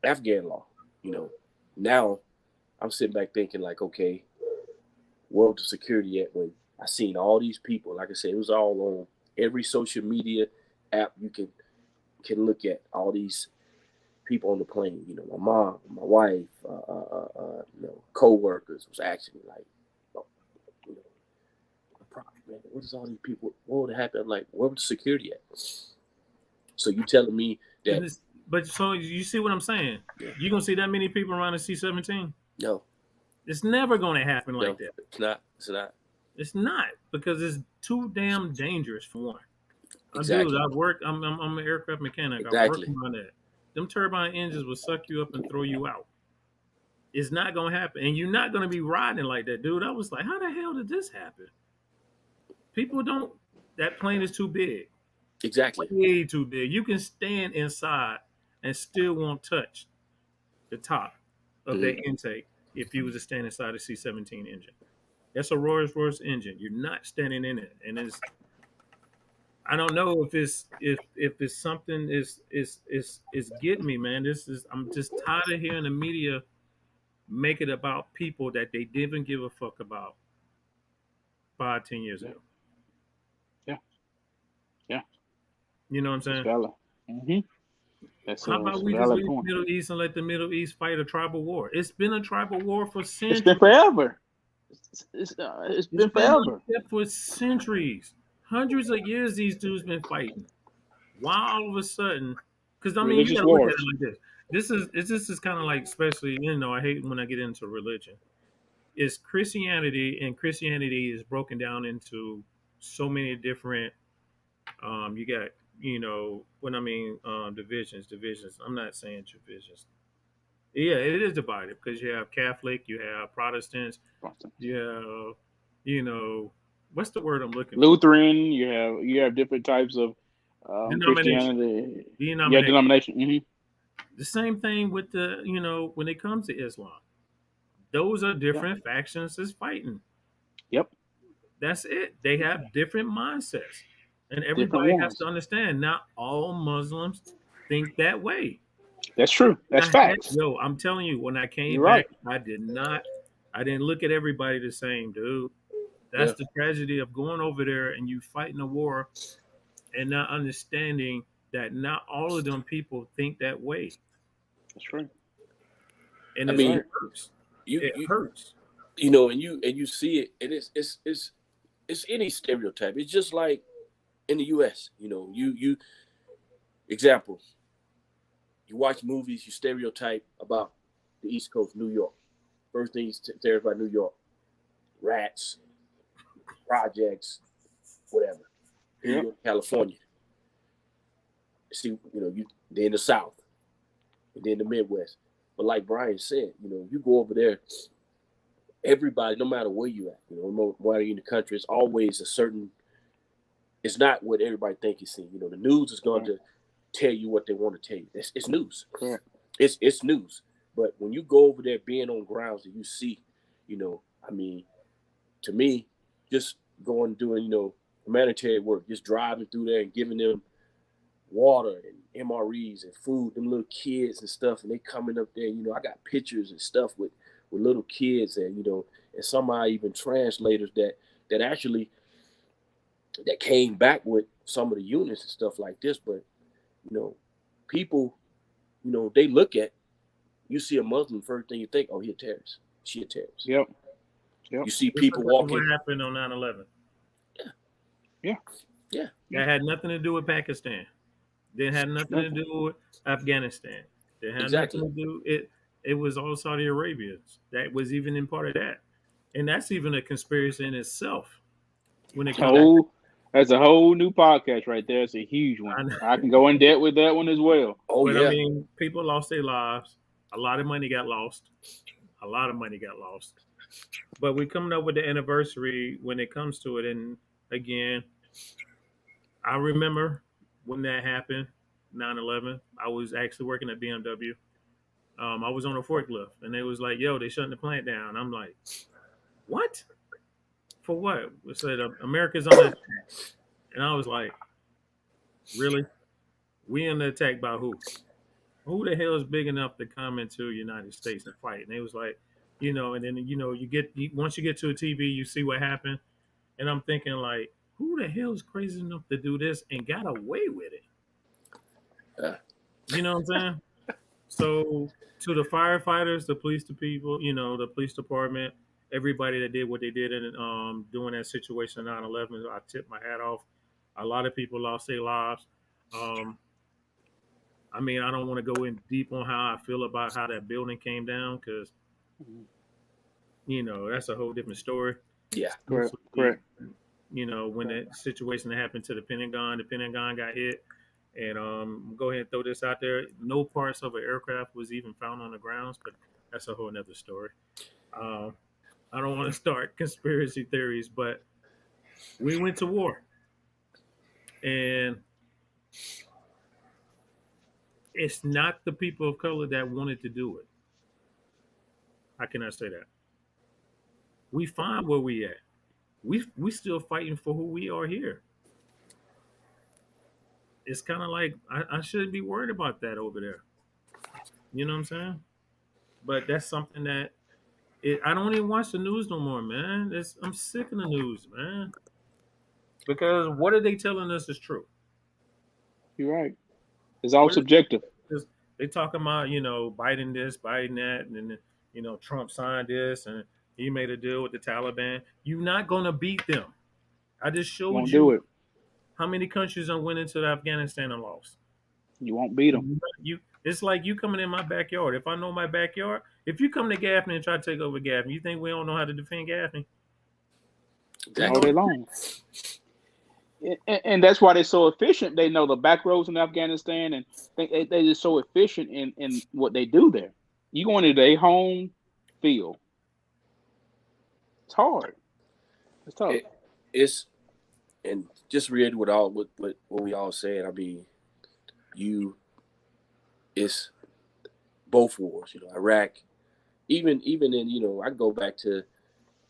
[SPEAKER 4] Afghan law. Now I'm sitting back thinking like, okay, where was the security at when I seen all these people? Like I said, it was all on every social media app you can look at, all these people on the plane. My mom, my wife, co-workers was actually like, man, what is all these people? What would happen? Like, where was the security at? So you telling me that?
[SPEAKER 1] But so you see what I'm saying? Yeah. You gonna see that many people around a C-17?
[SPEAKER 4] No,
[SPEAKER 1] it's never gonna happen like that.
[SPEAKER 4] It's not.
[SPEAKER 1] It's not, because it's too damn dangerous for one.
[SPEAKER 4] Exactly.
[SPEAKER 1] I'm an aircraft mechanic.
[SPEAKER 4] Exactly.
[SPEAKER 1] I work on that. Them turbine engines will suck you up and throw you out. It's not gonna happen, and you're not gonna be riding like that, dude. I was like, how the hell did this happen? People don't. That plane is too big.
[SPEAKER 4] Exactly.
[SPEAKER 1] Way too big. You can stand inside and still won't touch the top of that intake if you was to stand inside a C-17 engine. That's a Rolls-Royce engine. You're not standing in it, and it's. I don't know if it's something is getting me, man. This is I'm just tired of hearing the media make it about people that they didn't give a fuck about 5, 10 years
[SPEAKER 3] Yeah.
[SPEAKER 1] ago.
[SPEAKER 3] Yeah. Yeah.
[SPEAKER 1] You know what I'm
[SPEAKER 3] It's
[SPEAKER 1] saying?
[SPEAKER 3] valid. Mm-hmm. That's
[SPEAKER 1] How
[SPEAKER 3] it's
[SPEAKER 1] about
[SPEAKER 3] a
[SPEAKER 1] we just
[SPEAKER 3] valid
[SPEAKER 1] leave the
[SPEAKER 3] point.
[SPEAKER 1] Middle East and let the Middle East fight a tribal war? It's been a tribal war for
[SPEAKER 3] It's been
[SPEAKER 1] centuries.
[SPEAKER 3] forever. It's
[SPEAKER 1] It's
[SPEAKER 3] been
[SPEAKER 1] been like
[SPEAKER 3] forever.
[SPEAKER 1] that for centuries. Hundreds of years these dudes been fighting. Why all of a sudden? Because I mean, you
[SPEAKER 3] Religious
[SPEAKER 1] got to look at it
[SPEAKER 3] wars.
[SPEAKER 1] like this. This is kind of like, especially I hate when I get into religion. It's Christianity, and Christianity is broken down into so many different. You got what I mean, divisions. I'm not saying divisions. Yeah, it is divided because you have Catholic, you have Protestants, you have, you know, what's the word I'm looking for?
[SPEAKER 3] Lutheran. You have different types of
[SPEAKER 1] Denomination.
[SPEAKER 3] Christianity. Yeah,
[SPEAKER 1] Denomination.
[SPEAKER 3] denomination. Mm-hmm.
[SPEAKER 1] The same thing with when it comes to Islam. Those are
[SPEAKER 3] Yeah.
[SPEAKER 1] different factions that's fighting.
[SPEAKER 3] Yep.
[SPEAKER 1] That's it. They have different mindsets. And
[SPEAKER 3] Different
[SPEAKER 1] everybody has
[SPEAKER 3] ones.
[SPEAKER 1] to understand not all Muslims think that way.
[SPEAKER 3] That's true. That's facts.
[SPEAKER 1] I'm telling you, when I came
[SPEAKER 3] You're
[SPEAKER 1] back,
[SPEAKER 3] right.
[SPEAKER 1] I didn't look at everybody the same, dude. That's
[SPEAKER 4] Yeah.
[SPEAKER 1] the tragedy of going over there and you fighting a war and not understanding that not all of them people think that way.
[SPEAKER 3] That's true.
[SPEAKER 1] And
[SPEAKER 4] I
[SPEAKER 1] it
[SPEAKER 4] mean,
[SPEAKER 3] Right.
[SPEAKER 1] hurts.
[SPEAKER 4] you
[SPEAKER 1] It
[SPEAKER 4] you
[SPEAKER 1] hurts.
[SPEAKER 4] and you see it, and it's any stereotype. It's just like in the U.S. You example. You watch movies, you stereotype about the East Coast, New York. First thing you stereotype about New York: rats, projects, whatever. Here you go to California. See, you then the South, and then the Midwest. But like Brian said, you go over there, everybody, no matter where you at, where you're in the country, it's always a certain. It's not what everybody think it's. The news is going to tell you what they want to tell you. It's news.
[SPEAKER 3] Correct.
[SPEAKER 4] It's news. But when you go over there, being on grounds, and you see, I mean, to me, just going doing, humanitarian work, just driving through there and giving them water and MREs and food, them little kids and stuff, and they coming up there. I got pictures and stuff with little kids, and and somehow even translators that actually that came back with some of the units and stuff like this. But people, they look at you see a Muslim, first thing you think, oh, he a terrorist, she a terrorist.
[SPEAKER 3] Yep.
[SPEAKER 4] You see
[SPEAKER 1] Just
[SPEAKER 4] people
[SPEAKER 1] look at
[SPEAKER 4] walking.
[SPEAKER 1] what happened on 9/11.
[SPEAKER 3] Yeah.
[SPEAKER 1] That had nothing to do with Pakistan. It had nothing to
[SPEAKER 3] Nothing.
[SPEAKER 1] do with Afghanistan. It had
[SPEAKER 4] Exactly.
[SPEAKER 1] nothing to do it. It was all Saudi Arabia. That was even in part of that, and that's even a conspiracy in itself. When it comes,
[SPEAKER 3] That's a whole new podcast right there. It's a huge one. I can go in depth with that one as well.
[SPEAKER 4] Oh
[SPEAKER 1] but I
[SPEAKER 4] yeah.
[SPEAKER 1] mean, people lost their lives. A lot of money got lost. A lot of money got lost. But we're coming up with the anniversary when it comes to it, and again, I remember when that happened, 9/11. I was actually working at BMW. I was on a forklift, and they was like, "Yo, they shutting the plant down." I'm like, "What? For what?" It said America's under attack, and I was like, "Really? We under attack by who? Who the hell is big enough to come into the United States and fight?" And they was like, and then once you get to a TV, you see what happened, and I'm thinking like, who the hell is crazy enough to do this and got away with it?
[SPEAKER 4] Yeah.
[SPEAKER 1] You know what I'm saying? So to the firefighters, the police, the people, the police department, everybody that did what they did in during that situation 9/11, I tip my hat off. A lot of people lost their lives. Um, I mean, I don't want to go in deep on how I feel about how that building came down because that's a whole different story.
[SPEAKER 4] Yeah.
[SPEAKER 3] Correct.
[SPEAKER 1] When that situation that happened to the Pentagon got hit. And go ahead and throw this out there. No parts of an aircraft was even found on the grounds, but that's a whole nother story. I don't want to start conspiracy theories, but we went to war. And It's not the people of color that wanted to do it. How can I say that? We find where we at. We still fighting for who we are here. It's kind of like I shouldn't be worried about that over there. You know what I'm saying? But that's something that I don't even watch the news no more, man. I'm sick of the news, man. Because what are they telling us is true?
[SPEAKER 3] You're right. It's all
[SPEAKER 1] What is
[SPEAKER 3] subjective.
[SPEAKER 1] they talking about? Biden this, Biden that, and then Trump signed this and he made a deal with the Taliban. You're not gonna beat them. I just showed
[SPEAKER 3] Won't do
[SPEAKER 1] you
[SPEAKER 3] it.
[SPEAKER 1] how many countries went into Afghanistan and lost.
[SPEAKER 3] You won't beat them.
[SPEAKER 1] It's like you coming in my backyard. If I know my backyard, if you come to Gaffney and try to take over Gaffney, you think we don't know how to defend Gaffney?
[SPEAKER 3] All day long. And that's why they're so efficient. They know the back roads in Afghanistan, and they're just so efficient in what they do there. You go into their home field. It's hard. It's tough.
[SPEAKER 4] It's and just reiterate what we all said. I mean, it's both wars. Iraq, even in I go back to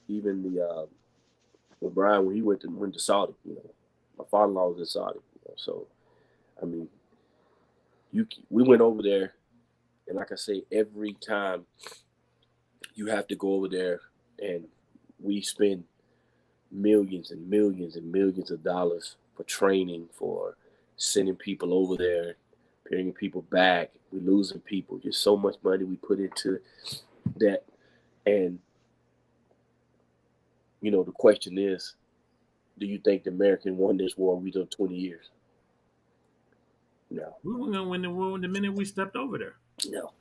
[SPEAKER 4] even the with Brian when he went to Saudi. My father-in-law was in Saudi. So I mean, we went over there, and like I say, every time you have to go over there, and we spend millions and millions and millions of dollars for training, for sending people over there, bringing people back. We're losing people. Just so much money we put into that. And, the question is, do you think the American won this war? We done 20 years. No.
[SPEAKER 1] We were going to win the war the minute we stepped over there.
[SPEAKER 4] No.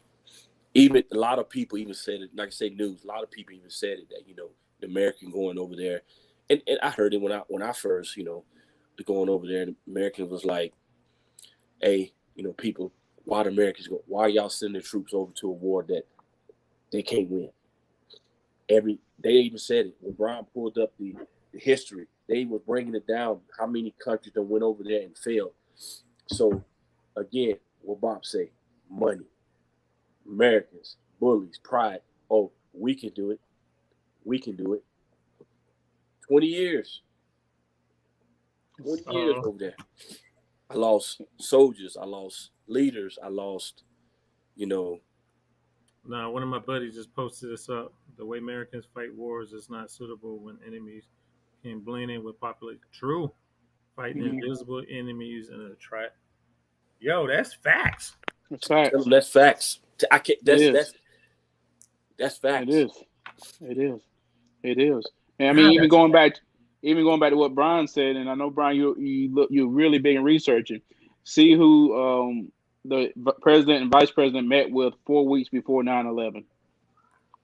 [SPEAKER 4] Even a lot of people even said it, like I say, news, a lot of people even said it that, the American going over there. And I heard it when I first, going over there, the Americans was like, hey, people, why the Americans go? Why are y'all sending troops over to a war that they can't win? They even said it when Brian pulled up the history. They were bringing it down how many countries that went over there and failed. So again, what Bob say, money, Americans, bullies, pride. Oh, we can do it. We can do it. 20 years. 20 years over there. I lost soldiers. I lost leaders. I lost,
[SPEAKER 1] Now, one of my buddies just posted this up. The way Americans fight wars is not suitable when enemies can blend in with population. True. Fighting invisible enemies in a trap. Yo, that's facts.
[SPEAKER 3] That's facts.
[SPEAKER 4] That's facts. I can't. That's facts.
[SPEAKER 3] It is. And I mean, even going back to what Brian said, and I know Brian, you're really big in researching. See who the president and vice president met with 4 weeks before 9/11.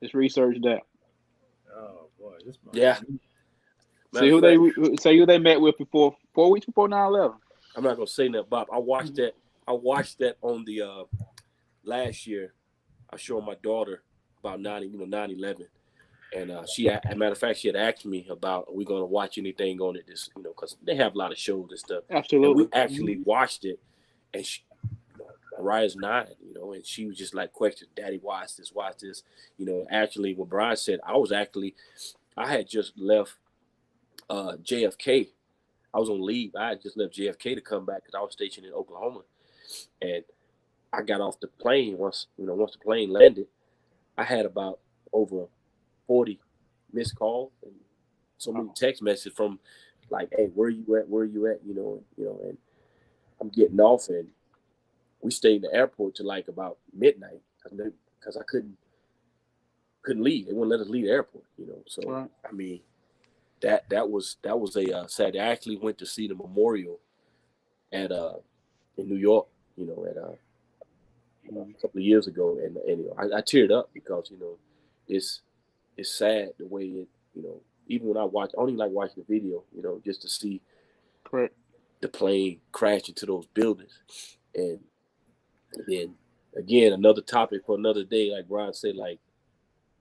[SPEAKER 3] Just research that.
[SPEAKER 1] Oh boy,
[SPEAKER 4] yeah.
[SPEAKER 3] See who they met with before 4 weeks before 9/11.
[SPEAKER 4] I'm not gonna say that, Bob. I watched that on the last year. I showed my daughter about 9/11, and she, as a matter of fact, she had asked me about, are we gonna watch anything on it this, because they have a lot of shows and stuff.
[SPEAKER 3] Absolutely.
[SPEAKER 4] And we actually watched it, and she, Mariah's 9, and she was just like, question, Daddy, watch this. Actually, what Brian said, I had just left JFK. I was on leave. I had just left JFK to come back because I was stationed in Oklahoma, and I got off the plane once the plane landed. I had about over 40 missed calls and so many text messages from like, hey, where you at? And I'm getting off, and we stayed in the airport till like about midnight because I couldn't leave. They wouldn't let us leave the airport, So right. I mean, that was a sad. I actually went to see the memorial at in New York, a couple of years ago, and I teared up because it's sad the way it, even when I only like watching the video, just to see
[SPEAKER 3] Correct.
[SPEAKER 4] the plane crash into those buildings. And then again, another topic for another day, like Brian said, like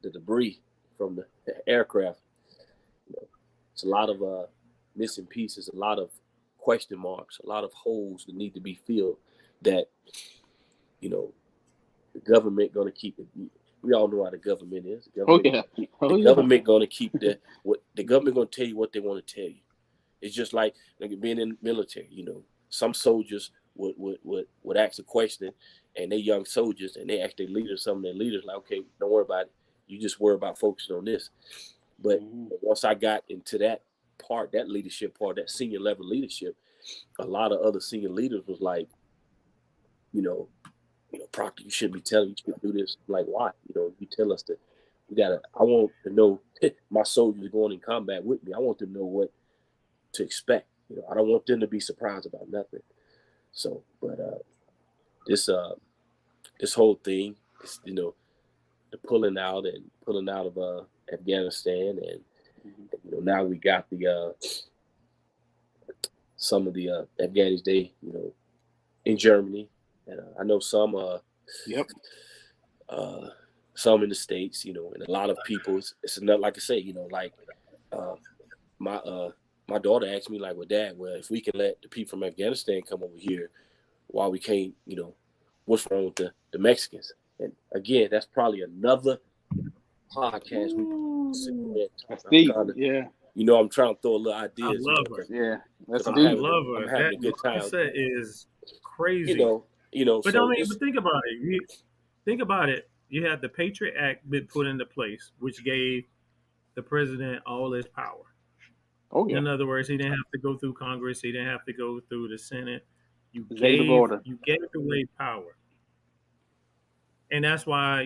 [SPEAKER 4] the debris from the aircraft. It's a lot of missing pieces, a lot of question marks, a lot of holes that need to be filled. That the government going to keep it. We all know how the government is. The government going to keep what the government going to tell you what they want to tell you. It's just like being in the military. Some soldiers would ask a question, and they young soldiers, and they ask their leaders, some of their leaders, like, okay, don't worry about it. You just worry about focusing on this. But once I got into that part, that leadership part, that senior level leadership, a lot of other senior leaders was like, Proctor, you shouldn't be telling you to do this. I'm like, why? You tell us that I want to know my soldiers going in combat with me. I want them to know what to expect. I don't want them to be surprised about nothing. So, but this whole thing, the pulling out of Afghanistan, and now we got the some of the Afghanis they in Germany, and I know some some in the States, and a lot of people. It's not like I say, my daughter asked me, like, well, Dad, if we can let the people from Afghanistan come over here, why we can't, what's wrong with the Mexicans? And again, that's probably another podcast. I'm trying to throw a little ideas.
[SPEAKER 1] I love her.
[SPEAKER 3] Yeah, that's
[SPEAKER 1] I'm having
[SPEAKER 4] a good time.
[SPEAKER 1] That is crazy.
[SPEAKER 4] But
[SPEAKER 1] so but think about it. You had the Patriot Act been put into place, which gave the president all his power.
[SPEAKER 3] Oh, yeah.
[SPEAKER 1] In other words, he didn't have to go through Congress. He didn't have to go through the Senate. You gave away power, and that's why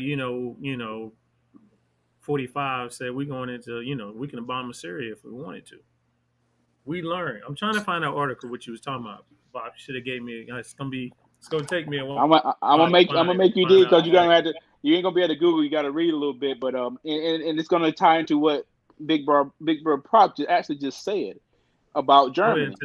[SPEAKER 1] 45 said we're going into we can bomb Syria if we wanted to. We learned. I'm trying to find that article what you was talking about. Bob should have gave me. It's gonna take me a while.
[SPEAKER 3] I'm gonna make you dig because you ain't gonna be able to Google. You got to read a little bit, but and it's gonna tie into what Big Bro Prop actually just said about Germany.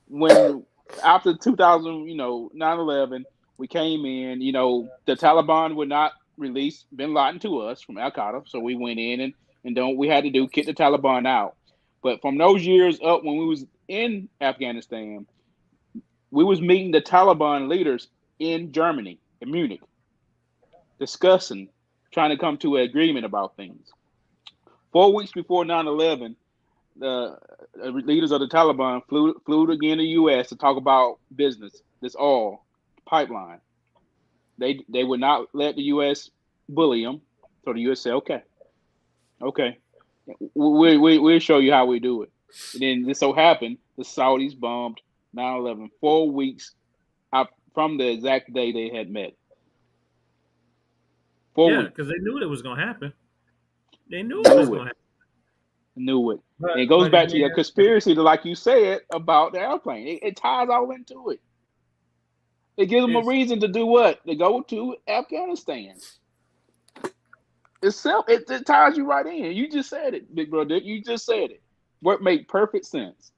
[SPEAKER 3] When after 2000, 9/11, we came in. The Taliban would not release Bin Laden to us from Al Qaeda, so we went in and we had to do kick the Taliban out. But from those years up, when we was in Afghanistan, we was meeting the Taliban leaders in Germany, in Munich, discussing, trying to come to an agreement about things. 4 weeks before 9/11, the leaders of the Taliban flew again to the U.S. to talk about business, this oil pipeline. They would not let the U.S. bully them, so the U.S. said, okay, we'll show you how we do it. And then this so happened, the Saudis bombed 9/11 4 weeks out from the exact day they had met. 4 weeks.
[SPEAKER 1] Because they knew it was going to happen. They knew it was going to happen.
[SPEAKER 3] Knew it. And it goes back to your conspiracy, like you said, about the airplane. It ties all into it. It gives them a reason to do what? To go to Afghanistan. It ties you right in. You just said it, Big Brother. You just said it. What make perfect sense.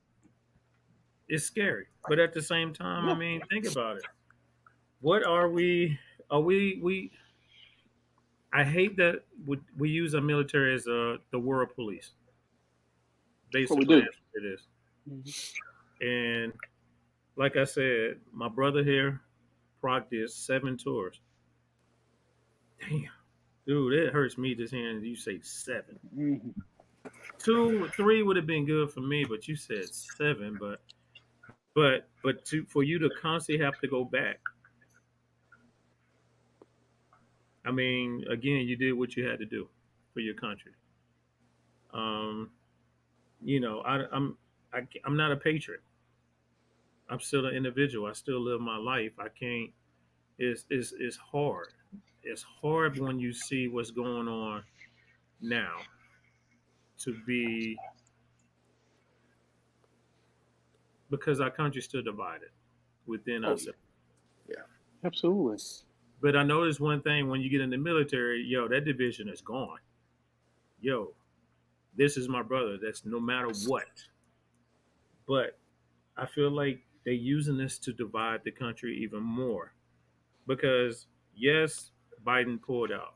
[SPEAKER 1] It's scary. But at the same time, I mean, think about it. What are we? Are we I hate that we use our military as the world police. Basically,
[SPEAKER 3] what we do.
[SPEAKER 1] It is. Mm-hmm. And like I said, my brother here, Proc, did 7 tours. Damn, dude, it hurts me just hearing you say 7. Mm-hmm. 2, 3 would have been good for me, but you said 7. But for you to constantly have to go back. I mean, again, you did what you had to do for your country. I'm not a patriot. I'm still an individual. I still live my life. I can't. It's hard. It's hard when you see what's going on now to be, because our country's still divided within us.
[SPEAKER 3] Yeah, absolutely.
[SPEAKER 1] But I noticed one thing: when you get in the military, that division is gone. This is my brother. That's no matter what. But I feel like they're using this to divide the country even more. Because, yes, Biden pulled out.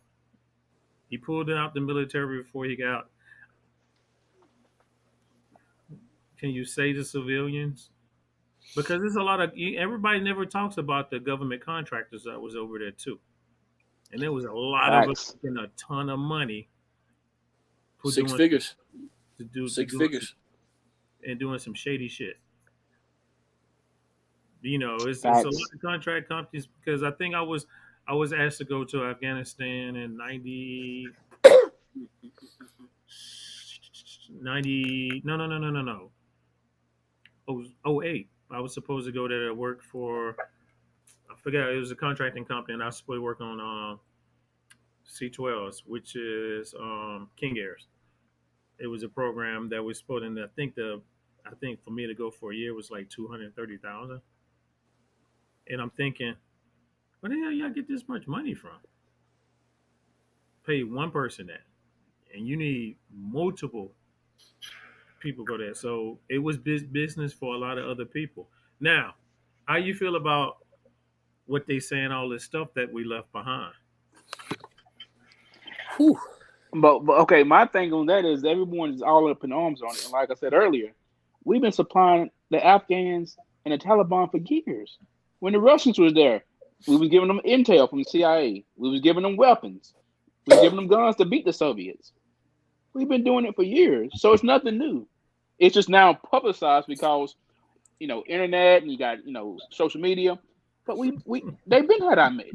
[SPEAKER 1] He pulled out the military before he got. can you say to civilians? Because there's a lot of everybody never talks about the government contractors that was over there too, and there was a lot of us
[SPEAKER 3] Facts.
[SPEAKER 1] making a ton of money for
[SPEAKER 4] Six
[SPEAKER 1] doing
[SPEAKER 4] figures.
[SPEAKER 1] to
[SPEAKER 4] Six
[SPEAKER 1] doing
[SPEAKER 4] figures.
[SPEAKER 1] and doing some shady shit. You know, it's a lot
[SPEAKER 3] Facts.
[SPEAKER 1] of contract companies because I think I was asked to go to Afghanistan in 90 no. Oh, '08. I was supposed to go there to work for I forgot it was a contracting company and I was supposed to work on C-12s, which is King Airs. It was a program that was supposed to I think for me to go for a year was like 230,000. And I'm thinking, where the hell y'all get this much money from? Pay one person that, and you need multiple people go there. So it was business for a lot of other people. Now, how you feel about what they saying all this stuff that we left behind?
[SPEAKER 4] Whew.
[SPEAKER 3] But okay, my thing on that is everyone is all up in arms on it. And like I said earlier, we've been supplying the Afghans and the Taliban for years. When the Russians was there, we was giving them intel from the CIA. We was giving them weapons. We was giving them guns to beat the Soviets. We've been doing it for years, so it's nothing new. It's just now publicized because internet and you got social media. But they've been had our mate.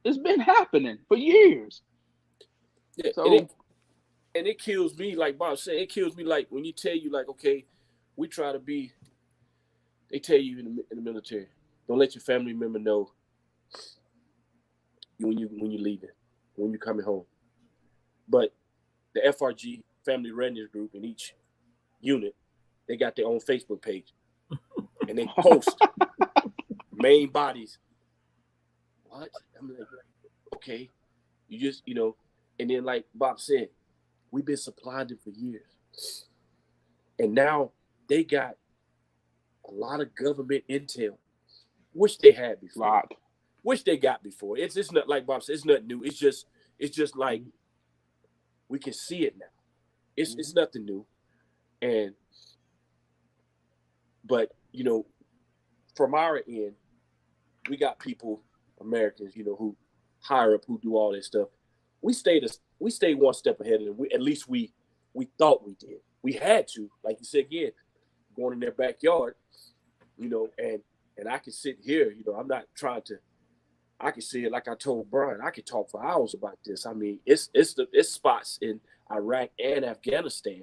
[SPEAKER 3] It's been happening for years.
[SPEAKER 4] Yeah,
[SPEAKER 3] So
[SPEAKER 4] and it kills me, like Bob said, it kills me like when you tell you like, okay, we try to be. They tell you in the military, don't let your family member know when you leaving, when you coming home. But the FRG Family Readiness Group in each unit, they got their own Facebook page, and they post main bodies. What? I'm like, okay, you just and then like Bob said, we've been supplying them for years, and now they got a lot of government intel, which they had before, which they got before. It's not like Bob said, it's nothing new. It's just like we can see it now. It's nothing new, but from our end, we got people, Americans, who higher up, who do all this stuff. We stayed one step ahead, and at least we thought we did. We had to, like you said again, going in their backyard, and I can sit here, I'm not trying to. I can see it like I told Brian. I could talk for hours about this. I mean, it's spots in Iraq and Afghanistan,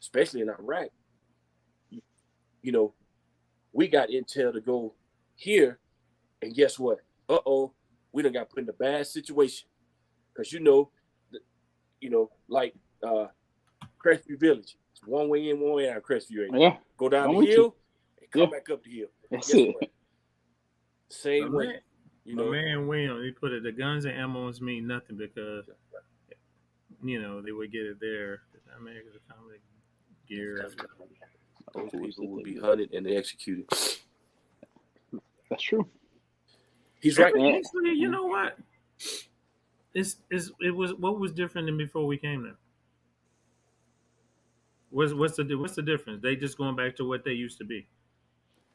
[SPEAKER 4] especially in Iraq. We got intel to go here, and guess what? We done got put in a bad situation because like Crestview Village. It's one way in, one way out of Crestview. Right?
[SPEAKER 3] Yeah.
[SPEAKER 4] Go down the hill and come back up the hill.
[SPEAKER 3] That's
[SPEAKER 4] Guess
[SPEAKER 3] it.
[SPEAKER 4] what? Same way.
[SPEAKER 1] My man William, he put it. The guns and ammos mean nothing because they would get it there. I mean, it's a common gear.
[SPEAKER 4] Those people will be hunted and executed.
[SPEAKER 3] That's true.
[SPEAKER 4] He's right.
[SPEAKER 1] Actually, you know what? It was what was different than before we came there. What's the difference? They just going back to what they used to be.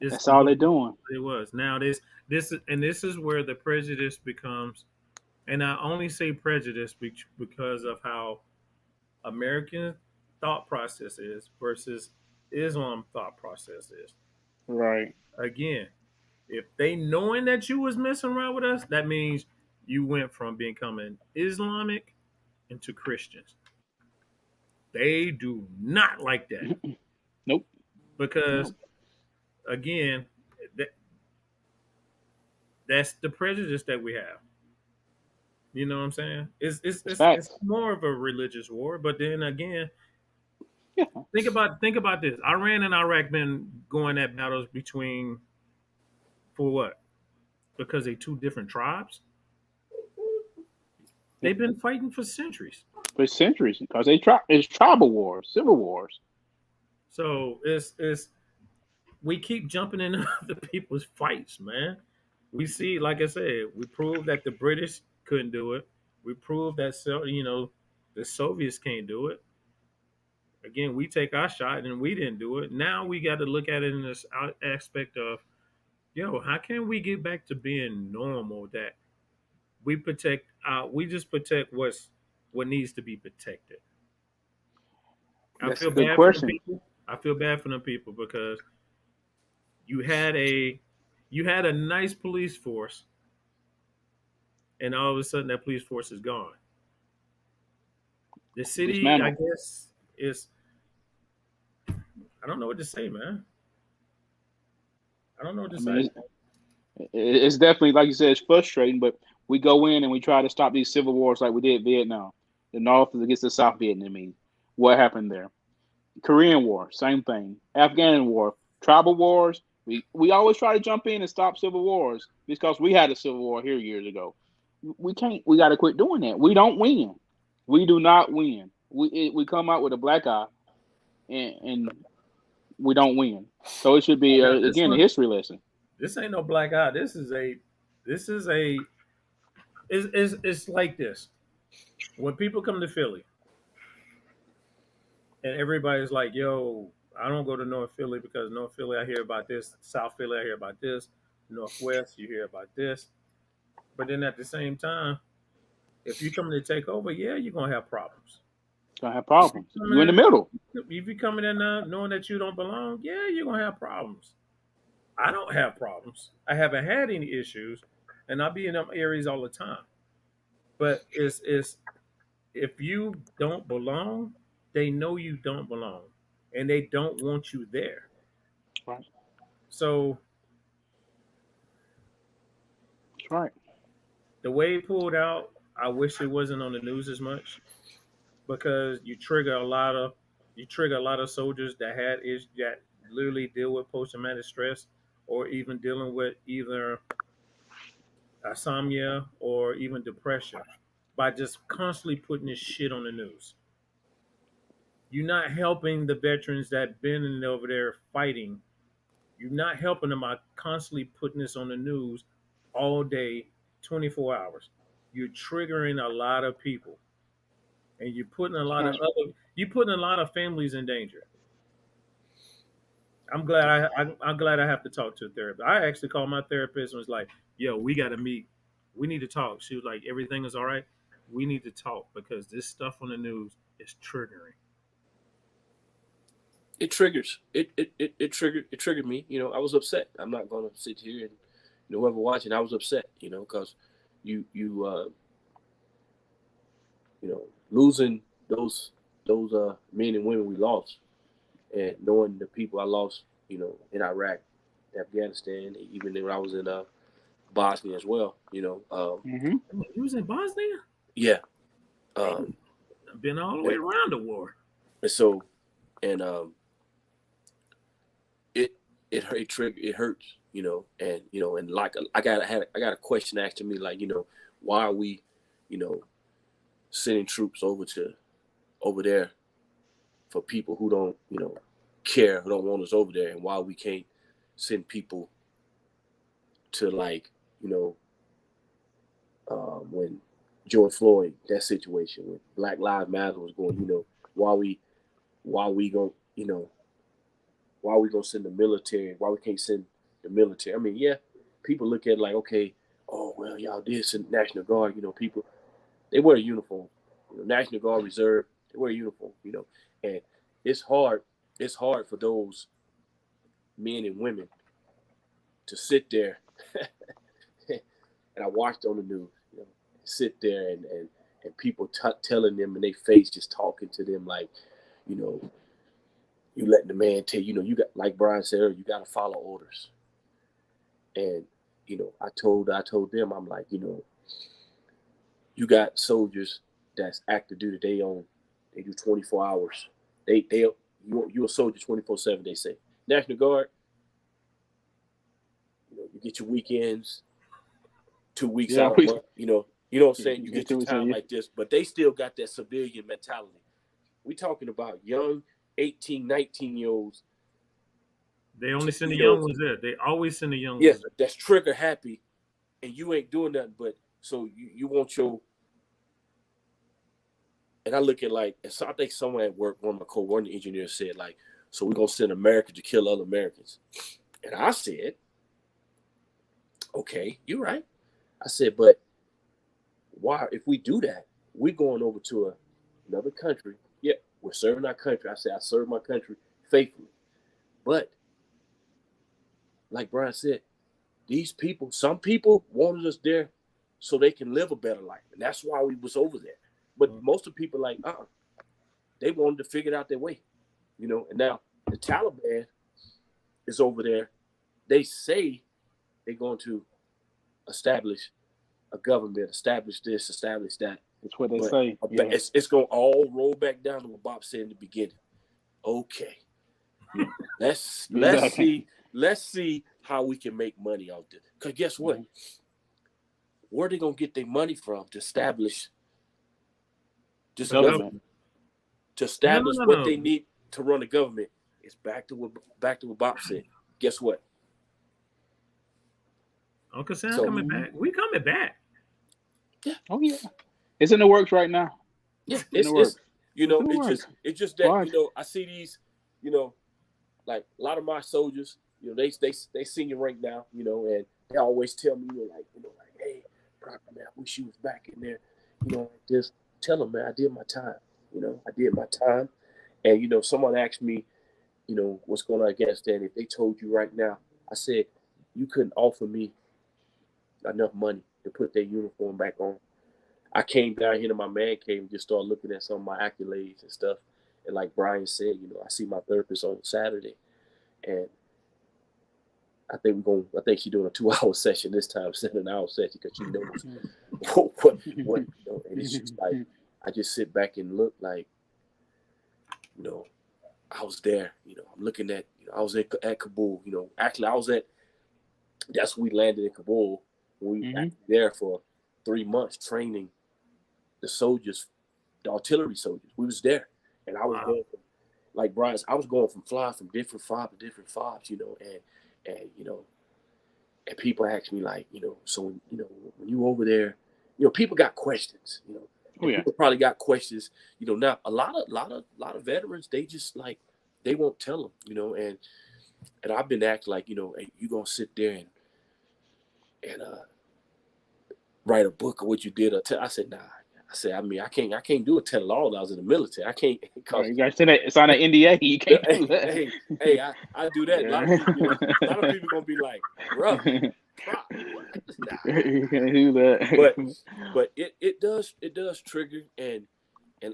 [SPEAKER 3] That's all they're doing.
[SPEAKER 1] It was. Now this is where the prejudice becomes, and I only say prejudice because of how American thought process is versus Islam thought process is.
[SPEAKER 3] Right.
[SPEAKER 1] Again, if they knowing that you was messing around with us, that means you went from becoming Islamic into Christians. They do not like that.
[SPEAKER 3] Nope.
[SPEAKER 1] Because again, that's the prejudice that we have. You know what I'm saying? It's more of a religious war, but then again, think about this. Iran and Iraq been going at battles for what? Because they two different tribes. They've been fighting for centuries.
[SPEAKER 3] For centuries, because it's tribal wars, civil wars.
[SPEAKER 1] So it's we keep jumping into other people's fights, man. We see, like I said, we proved that the British couldn't do it. We proved that the Soviets can't do it. Again, we take our shot and we didn't do it. Now we got to look at it in this aspect of, how can we get back to being normal? That we just protect what needs to be protected. I
[SPEAKER 3] That's a
[SPEAKER 1] feel
[SPEAKER 3] good
[SPEAKER 1] bad for the
[SPEAKER 3] question.
[SPEAKER 1] people. I feel bad for the people because you had a nice police force, and all of a sudden that police force is gone. The city, I
[SPEAKER 3] Dismantle.
[SPEAKER 1] guess, is I don't know what to say, man. I don't know what to
[SPEAKER 3] I
[SPEAKER 1] say.
[SPEAKER 3] mean, it's definitely, like you said, it's frustrating, but we go in and we try to stop these civil wars like we did Vietnam. The North against the South Vietnamese. What happened there? Korean War, same thing. Afghan War, tribal wars. We always try to jump in and stop civil wars because we had a civil war here years ago. We can't. We got to quit doing that. We don't win. We do not win. We come out with a black eye, and we don't win. So it should be
[SPEAKER 1] Now,
[SPEAKER 3] again a history lesson.
[SPEAKER 1] this ain't no black eye. This is a it's like this. When people come to Philly and everybody's like, yo, I don't go to North Philly because North Philly I hear about this, South Philly I hear about this, Northwest you hear about this. But then at the same time, if you come to take over, yeah, you're gonna have problems.
[SPEAKER 3] Gonna have problems. You in the middle.
[SPEAKER 1] If you coming in now knowing that you don't belong, yeah, you're gonna have problems. I don't have problems. I haven't had any issues, and I be in them areas all the time. But it's if you don't belong, they know you don't belong, and they don't want you there.
[SPEAKER 3] Right.
[SPEAKER 1] So
[SPEAKER 3] That's right.
[SPEAKER 1] the way it pulled out, I wish it wasn't on the news as much because you trigger a lot of soldiers that literally deal with post traumatic stress or even dealing with either insomnia or even depression by just constantly putting this shit on the news. You're not helping the veterans that been in over there fighting. You're not helping them by constantly putting this on the news all day, 24 hours. You're triggering a lot of people, and
[SPEAKER 3] Right.
[SPEAKER 1] you're putting a lot of families in danger. I'm glad I have to talk to a therapist. I actually called my therapist and was like, "Yo, we got to meet. We need to talk." She was like, "Everything is all right. We need to talk because this stuff on the news is triggering."
[SPEAKER 4] It triggers. It triggered me. I was upset. I'm not gonna sit here and whoever watching, I was upset. Because you losing those men and women we lost, and knowing the people I lost, in Iraq, Afghanistan, even when I was in Bosnia as well.
[SPEAKER 3] Mm-hmm.
[SPEAKER 1] You was in Bosnia?
[SPEAKER 4] Yeah.
[SPEAKER 1] I've been all the way around the war.
[SPEAKER 4] And so, and it hurts, and like I got a question asked to me, like, why are we, sending troops over there for people who don't, care, who don't want us over there, and why we can't send people to, like, when George Floyd, that situation, when Black Lives Matter was going, why we gonna, why we gonna send the military? Why we can't send the military? I mean, yeah, people look at it like, okay, oh well, y'all did send National Guard. People, they wear a uniform. National Guard, Reserve, they wear a uniform. And it's hard. It's hard for those men and women to sit there, and I watched on the news, sit there and people telling them in their face, just talking to them like, you letting the man tell you got, like Brian said earlier, you got to follow orders. And I told them, I'm like, you got soldiers that's active duty. They do 24 hours. You're a soldier 24/7. They say National Guard. You get your weekends, 2 weeks out of month. You know what I'm saying. You get your time like this, but they still got that civilian mentality. We talking about young 18, 19-year-olds.
[SPEAKER 1] They only send the young ones there. They always send the young ones.
[SPEAKER 4] Yes, that's trigger happy, and you ain't doing nothing. But so you want your, And I look at like, and so I think someone at work, one of my co-working engineers said like, so we're going to send Americans to kill other Americans. And I said, okay, you're right. I said, but why, if we do that, we're going over to another country. Yeah, we're serving our country. I said, I serve my country faithfully. But like Brian said, these people, some people wanted us there so they can live a better life. And that's why we was over there. But most of the people like, they wanted to figure it out their way, you know. And now the Taliban is over there. They say they're going to establish a government, establish this, establish that.
[SPEAKER 3] That's what they say.
[SPEAKER 4] Yeah. It's going to all roll back down to what Bob said in the beginning. Okay. Let's see how we can make money out there. Because guess what? Where are they going to get their money from to establish this government? To establish what they need to run the government. It's back to what Bob said. Guess what?
[SPEAKER 1] Uncle Sam coming back. We coming back.
[SPEAKER 3] Yeah. Oh yeah. It's in the works right now.
[SPEAKER 4] Yeah. It's you know, it's just that, you know, I see these, you know, like a lot of my soldiers, you know, they senior rank now, you know, and they always tell me, like, hey, Proctor, man, I wish you was back in there. You know, just tell them, man, I did my time. You know, I did my time. And, you know, someone asked me, you know, what's going on in Afghanistan. If they told you right now, I said, you couldn't offer me enough money to put their uniform back on. I came down here to my man cave and just started looking at some of my accolades and stuff. And like Brian said, you know, I see my therapist on Saturday, and I think she's doing a 2-hour session this time instead of an hour session, because she knows what you know. And it's just like, I just sit back and look like, you know, I was there. You know, I'm looking at, you know, I was at Kabul. You know, actually that's when we landed in Kabul. We were there for 3 months training the soldiers, the artillery soldiers. We was there. And I was going from, like Brian, I was going from flying from different fob to different fobs, you know, and you know, and people ask me like, you know, so, you know, when you over there, you know, people got questions, you know. People probably got questions, you know. Now a lot of veterans, they just like, they won't tell them, you know, and I've been acting like, you know, hey, you gonna sit there and write a book of what you did. I said, nah. I said, I mean, I can't do a tell-all. I was in the military. I can't.
[SPEAKER 3] You guys say that it's on an NDA. You can't do that.
[SPEAKER 4] Hey, I do that. A lot of people gonna be like, bro,
[SPEAKER 3] you can't do that.
[SPEAKER 4] But it does trigger, and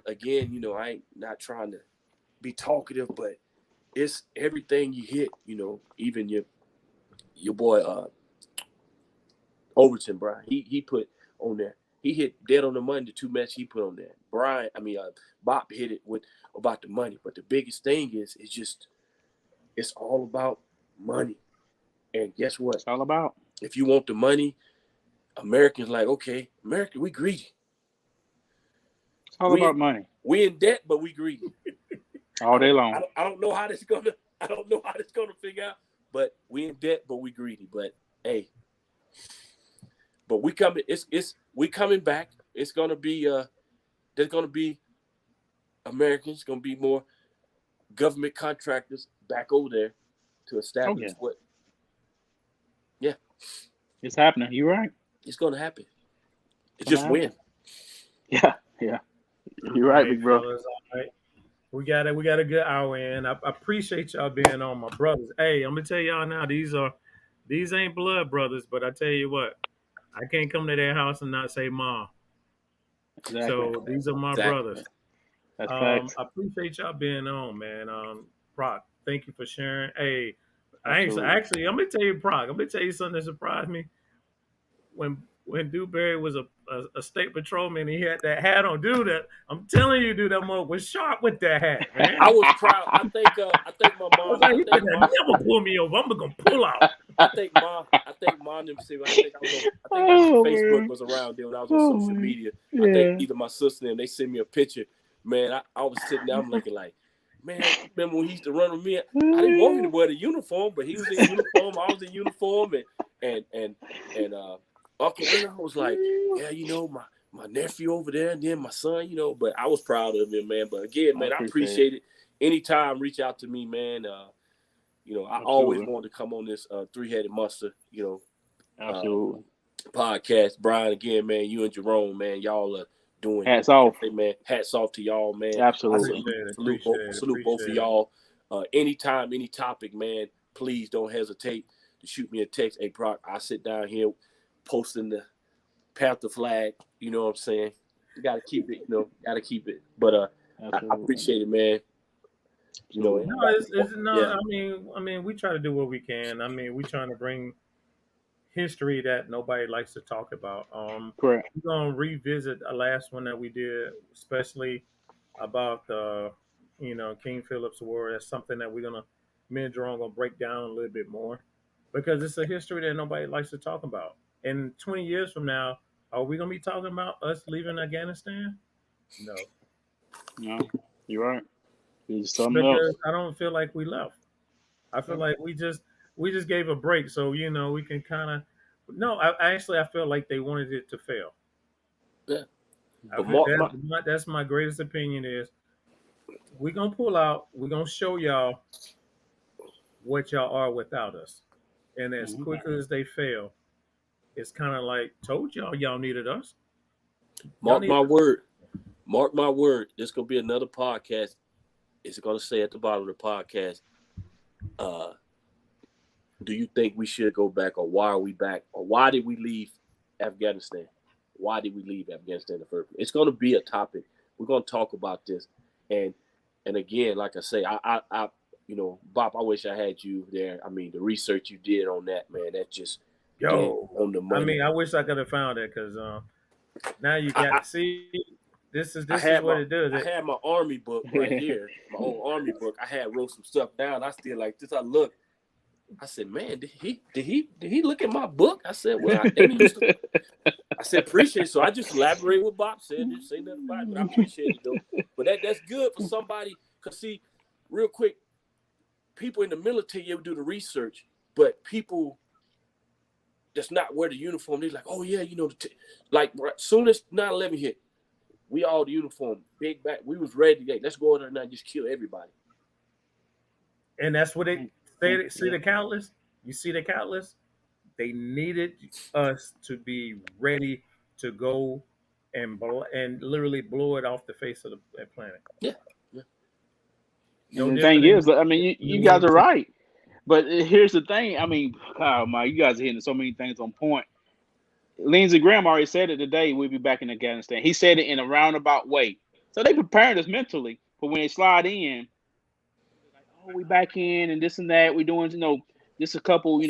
[SPEAKER 4] again, you know, I ain't not trying to be talkative, but it's everything you hit. You know, even your boy Overton, Brian, he put on there. He hit dead on the money, the 2 matches he put on there. Bob hit it with about the money. But the biggest thing is, it's all about money. And guess what?
[SPEAKER 3] It's all about.
[SPEAKER 4] If you want the money, Americans like, okay, America, we greedy.
[SPEAKER 3] It's all about money.
[SPEAKER 4] We in debt, but we greedy.
[SPEAKER 3] All day long.
[SPEAKER 4] I don't know how this gonna figure out, but we in debt, but we greedy. But hey. But we coming back. It's gonna be there's gonna be Americans, gonna be more government contractors back over there to establish what. Yeah,
[SPEAKER 3] it's happening. You're right.
[SPEAKER 4] It's gonna happen. It's just when.
[SPEAKER 3] Yeah. You're right, big bro.
[SPEAKER 1] All right. We got a good hour in. I appreciate y'all being on, my brothers. Hey, I'm gonna tell y'all now, these ain't blood brothers, but I tell you what. I can't come to their house and not say mom. Exactly. So these are my brothers.
[SPEAKER 3] That's facts.
[SPEAKER 1] I appreciate y'all being on, man. Proc, thank you for sharing. Hey, actually, I'm gonna tell you, Proc. I'm gonna tell you something that surprised me. When Dewberry was a state patrolman, he had that hat on. Dude, I'm telling you, dude, that mother was sharp with that hat, man.
[SPEAKER 4] I was proud. I think my mom.
[SPEAKER 1] Never pull me over. I'm gonna pull out.
[SPEAKER 4] I think mom them see. I think Facebook was around there when I was on social media. I think either my sister and they sent me a picture. Man, I was sitting there, I'm looking like, man, remember when he used to run with me? I didn't want him to wear the uniform, but he was in uniform. I was in uniform, and Uncle Leonard was like, yeah, you know, my nephew over there, and then my son, you know. But I was proud of him, man. But again, man, I appreciate it. Anytime, reach out to me, man. You know, I always wanted to come on this three-headed monster, you know,
[SPEAKER 3] absolutely
[SPEAKER 4] podcast. Brian, again, man, you and Jerome, man, y'all are doing
[SPEAKER 3] hats off,
[SPEAKER 4] man. Hats off to y'all, man.
[SPEAKER 3] Absolutely,
[SPEAKER 4] salute both of y'all. Anytime, any topic, man, please don't hesitate to shoot me a text. Hey, Brock, I sit down here posting the Panther flag. You know what I'm saying? You got to keep it. You know, got to keep it. But I appreciate it, man. You know,
[SPEAKER 1] I mean, we try to do what we can. I mean, we trying to bring history that nobody likes to talk about.
[SPEAKER 3] Correct.
[SPEAKER 1] We're gonna revisit the last one that we did, especially about King Philip's War. That's something that me and Jerome gonna break down a little bit more because it's a history that nobody likes to talk about. And 20 years from now, are we gonna be talking about us leaving Afghanistan?
[SPEAKER 3] No, you're right.
[SPEAKER 1] Because I don't feel like we left. I feel like we just gave a break, so we can kind of. No, I feel like they wanted it to fail.
[SPEAKER 4] Yeah,
[SPEAKER 1] that's my greatest opinion. Is we're gonna pull out. We're gonna show y'all what y'all are without us, and as quickly as they fail, it's kind of like told y'all needed us.
[SPEAKER 4] Mark my word. There's gonna be another podcast. It's gonna say at the bottom of the podcast. Do you think we should go back, or why are we back, or why did we leave Afghanistan? Why did we leave Afghanistan in the first place? It's going to be a topic. We're going to talk about this, and again, like I say, I Bob, I wish I had you there. I mean, the research you did on that, man, that just on the money.
[SPEAKER 1] I mean, I wish I could have found it because now you got to see. This is what it does.
[SPEAKER 4] I had my Army book right here, my old Army book. I had wrote some stuff down. I still like this. I look. I said, man, did he look at my book? I said, well, I said, appreciate it. So I just elaborate what Bob said. Didn't say nothing about it, but I appreciate it though. But that's good for somebody. Cause see, real quick, people in the military able to do the research, but people that's not wear the uniform, they're like, oh yeah, like soon as 9/11 hit, we all the uniform, big back, we was ready to go. Let's go in there now and just kill everybody.
[SPEAKER 1] And that's what they see the catalyst. You see the catalyst. They needed us to be ready to go and literally blow it off the face of the planet.
[SPEAKER 4] Yeah.
[SPEAKER 3] And the thing is, I mean, you guys are right. But here's the thing. I mean, oh my, you guys are hitting so many things on point. Lindsey Graham already said it today. We'll be back in Afghanistan. He said it in a roundabout way. So they prepared us mentally for when they slide in. Like, oh, we back in and this and that. We're doing, just a couple,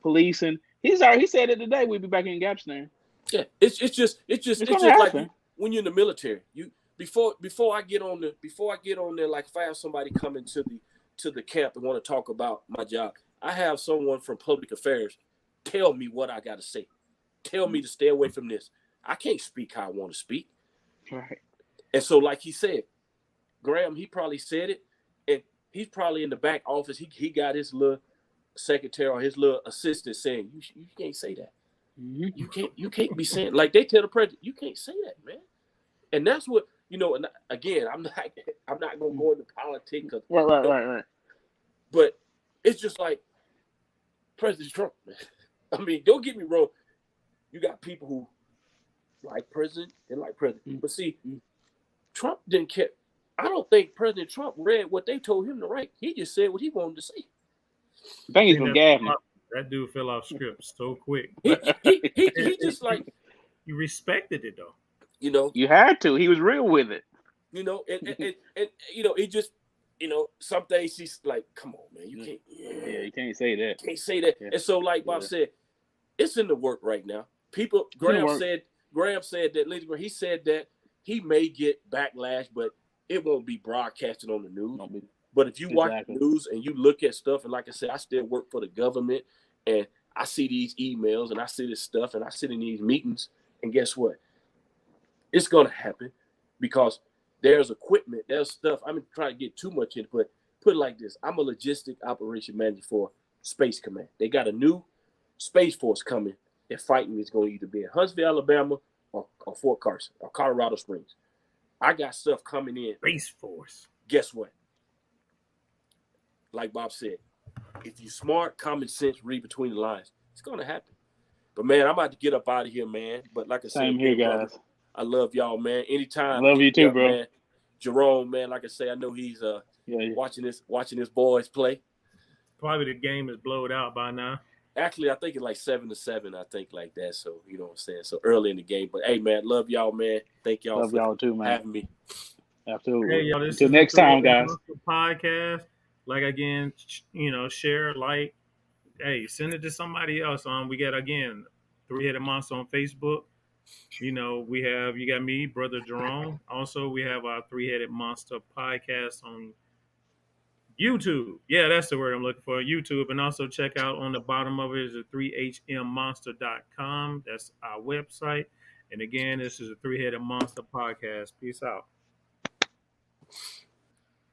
[SPEAKER 3] policing. He said it today. We'll be back in Afghanistan.
[SPEAKER 4] Yeah, it's just like when you're in the military. You before I get on there, like if I have somebody coming to the camp and want to talk about my job, I have someone from public affairs tell me what I got to say. Tell me to stay away from this. I can't speak how I want to speak.
[SPEAKER 3] Right.
[SPEAKER 4] And so, like he said, Graham, he probably said it, and he's probably in the back office. He got his little secretary or his little assistant saying, "You can't say that.
[SPEAKER 3] Mm-hmm.
[SPEAKER 4] You can't be saying," like they tell the president, "You can't say that, man." And that's what And again, I'm not gonna go into politics.
[SPEAKER 3] Right.
[SPEAKER 4] But it's just like President Trump, man. I mean, don't get me wrong. You got people who like president and like president. But see, Trump didn't care. I don't think President Trump read what they told him to write. He just said what he wanted to say.
[SPEAKER 3] I think he's from Gavin.
[SPEAKER 1] That dude fell off script so quick.
[SPEAKER 4] He just like
[SPEAKER 1] he respected it though.
[SPEAKER 3] You had to. He was real with it.
[SPEAKER 4] And he just some things he's like, come on, man, you can't.
[SPEAKER 3] Yeah, you can't say that.
[SPEAKER 4] Can't say that. Yeah. And so, like Bob said, it's in the work right now. Graham said that he said that he may get backlash, but it won't be broadcasted on the news. But if you watch the news and you look at stuff, and like I said, I still work for the government, and I see these emails and I see this stuff, and I sit in these meetings, and guess what? It's gonna happen because there's equipment, there's stuff. I'm not trying to get too much into it, but put it like this: I'm a logistic operation manager for Space Command. They got a new Space Force coming. They're fighting. It's going to either be in Huntsville, Alabama, or Fort Carson or Colorado Springs. I got stuff coming in.
[SPEAKER 1] Space Force.
[SPEAKER 4] Guess what? Like Bob said, if you smart, common sense, read between the lines, it's gonna happen. But man, I'm about to get up out of here, man. But like I said,
[SPEAKER 3] Same here,
[SPEAKER 4] brother,
[SPEAKER 3] guys.
[SPEAKER 4] I love y'all, man. Anytime.
[SPEAKER 3] Love you too,
[SPEAKER 4] up,
[SPEAKER 3] bro.
[SPEAKER 4] Man. Jerome, man, like I say, I know he's watching his boys play.
[SPEAKER 1] Probably the game is blowed out by now.
[SPEAKER 4] Actually, I think it's like 7-7. I think like that. So you know what I'm saying. So early in the game, but hey, man, love y'all, man. Thank y'all
[SPEAKER 3] Love y'all too, man.
[SPEAKER 4] having me.
[SPEAKER 3] Absolutely.
[SPEAKER 1] Hey, y'all, this
[SPEAKER 3] Until
[SPEAKER 1] is
[SPEAKER 3] next
[SPEAKER 1] the
[SPEAKER 3] time,
[SPEAKER 1] Three Headed
[SPEAKER 3] guys.
[SPEAKER 1] Monster Podcast. Like again, share, like, hey, send it to somebody else. We got again Three Headed Monster on Facebook. You got me, Brother Jerome. Also, we have our Three Headed Monster Podcast on YouTube. Yeah, that's the word I'm looking for. YouTube. And also check out on the bottom of it is a 3hmmonster.com. That's our website. And again, this is a Three Headed Monster Podcast. Peace out.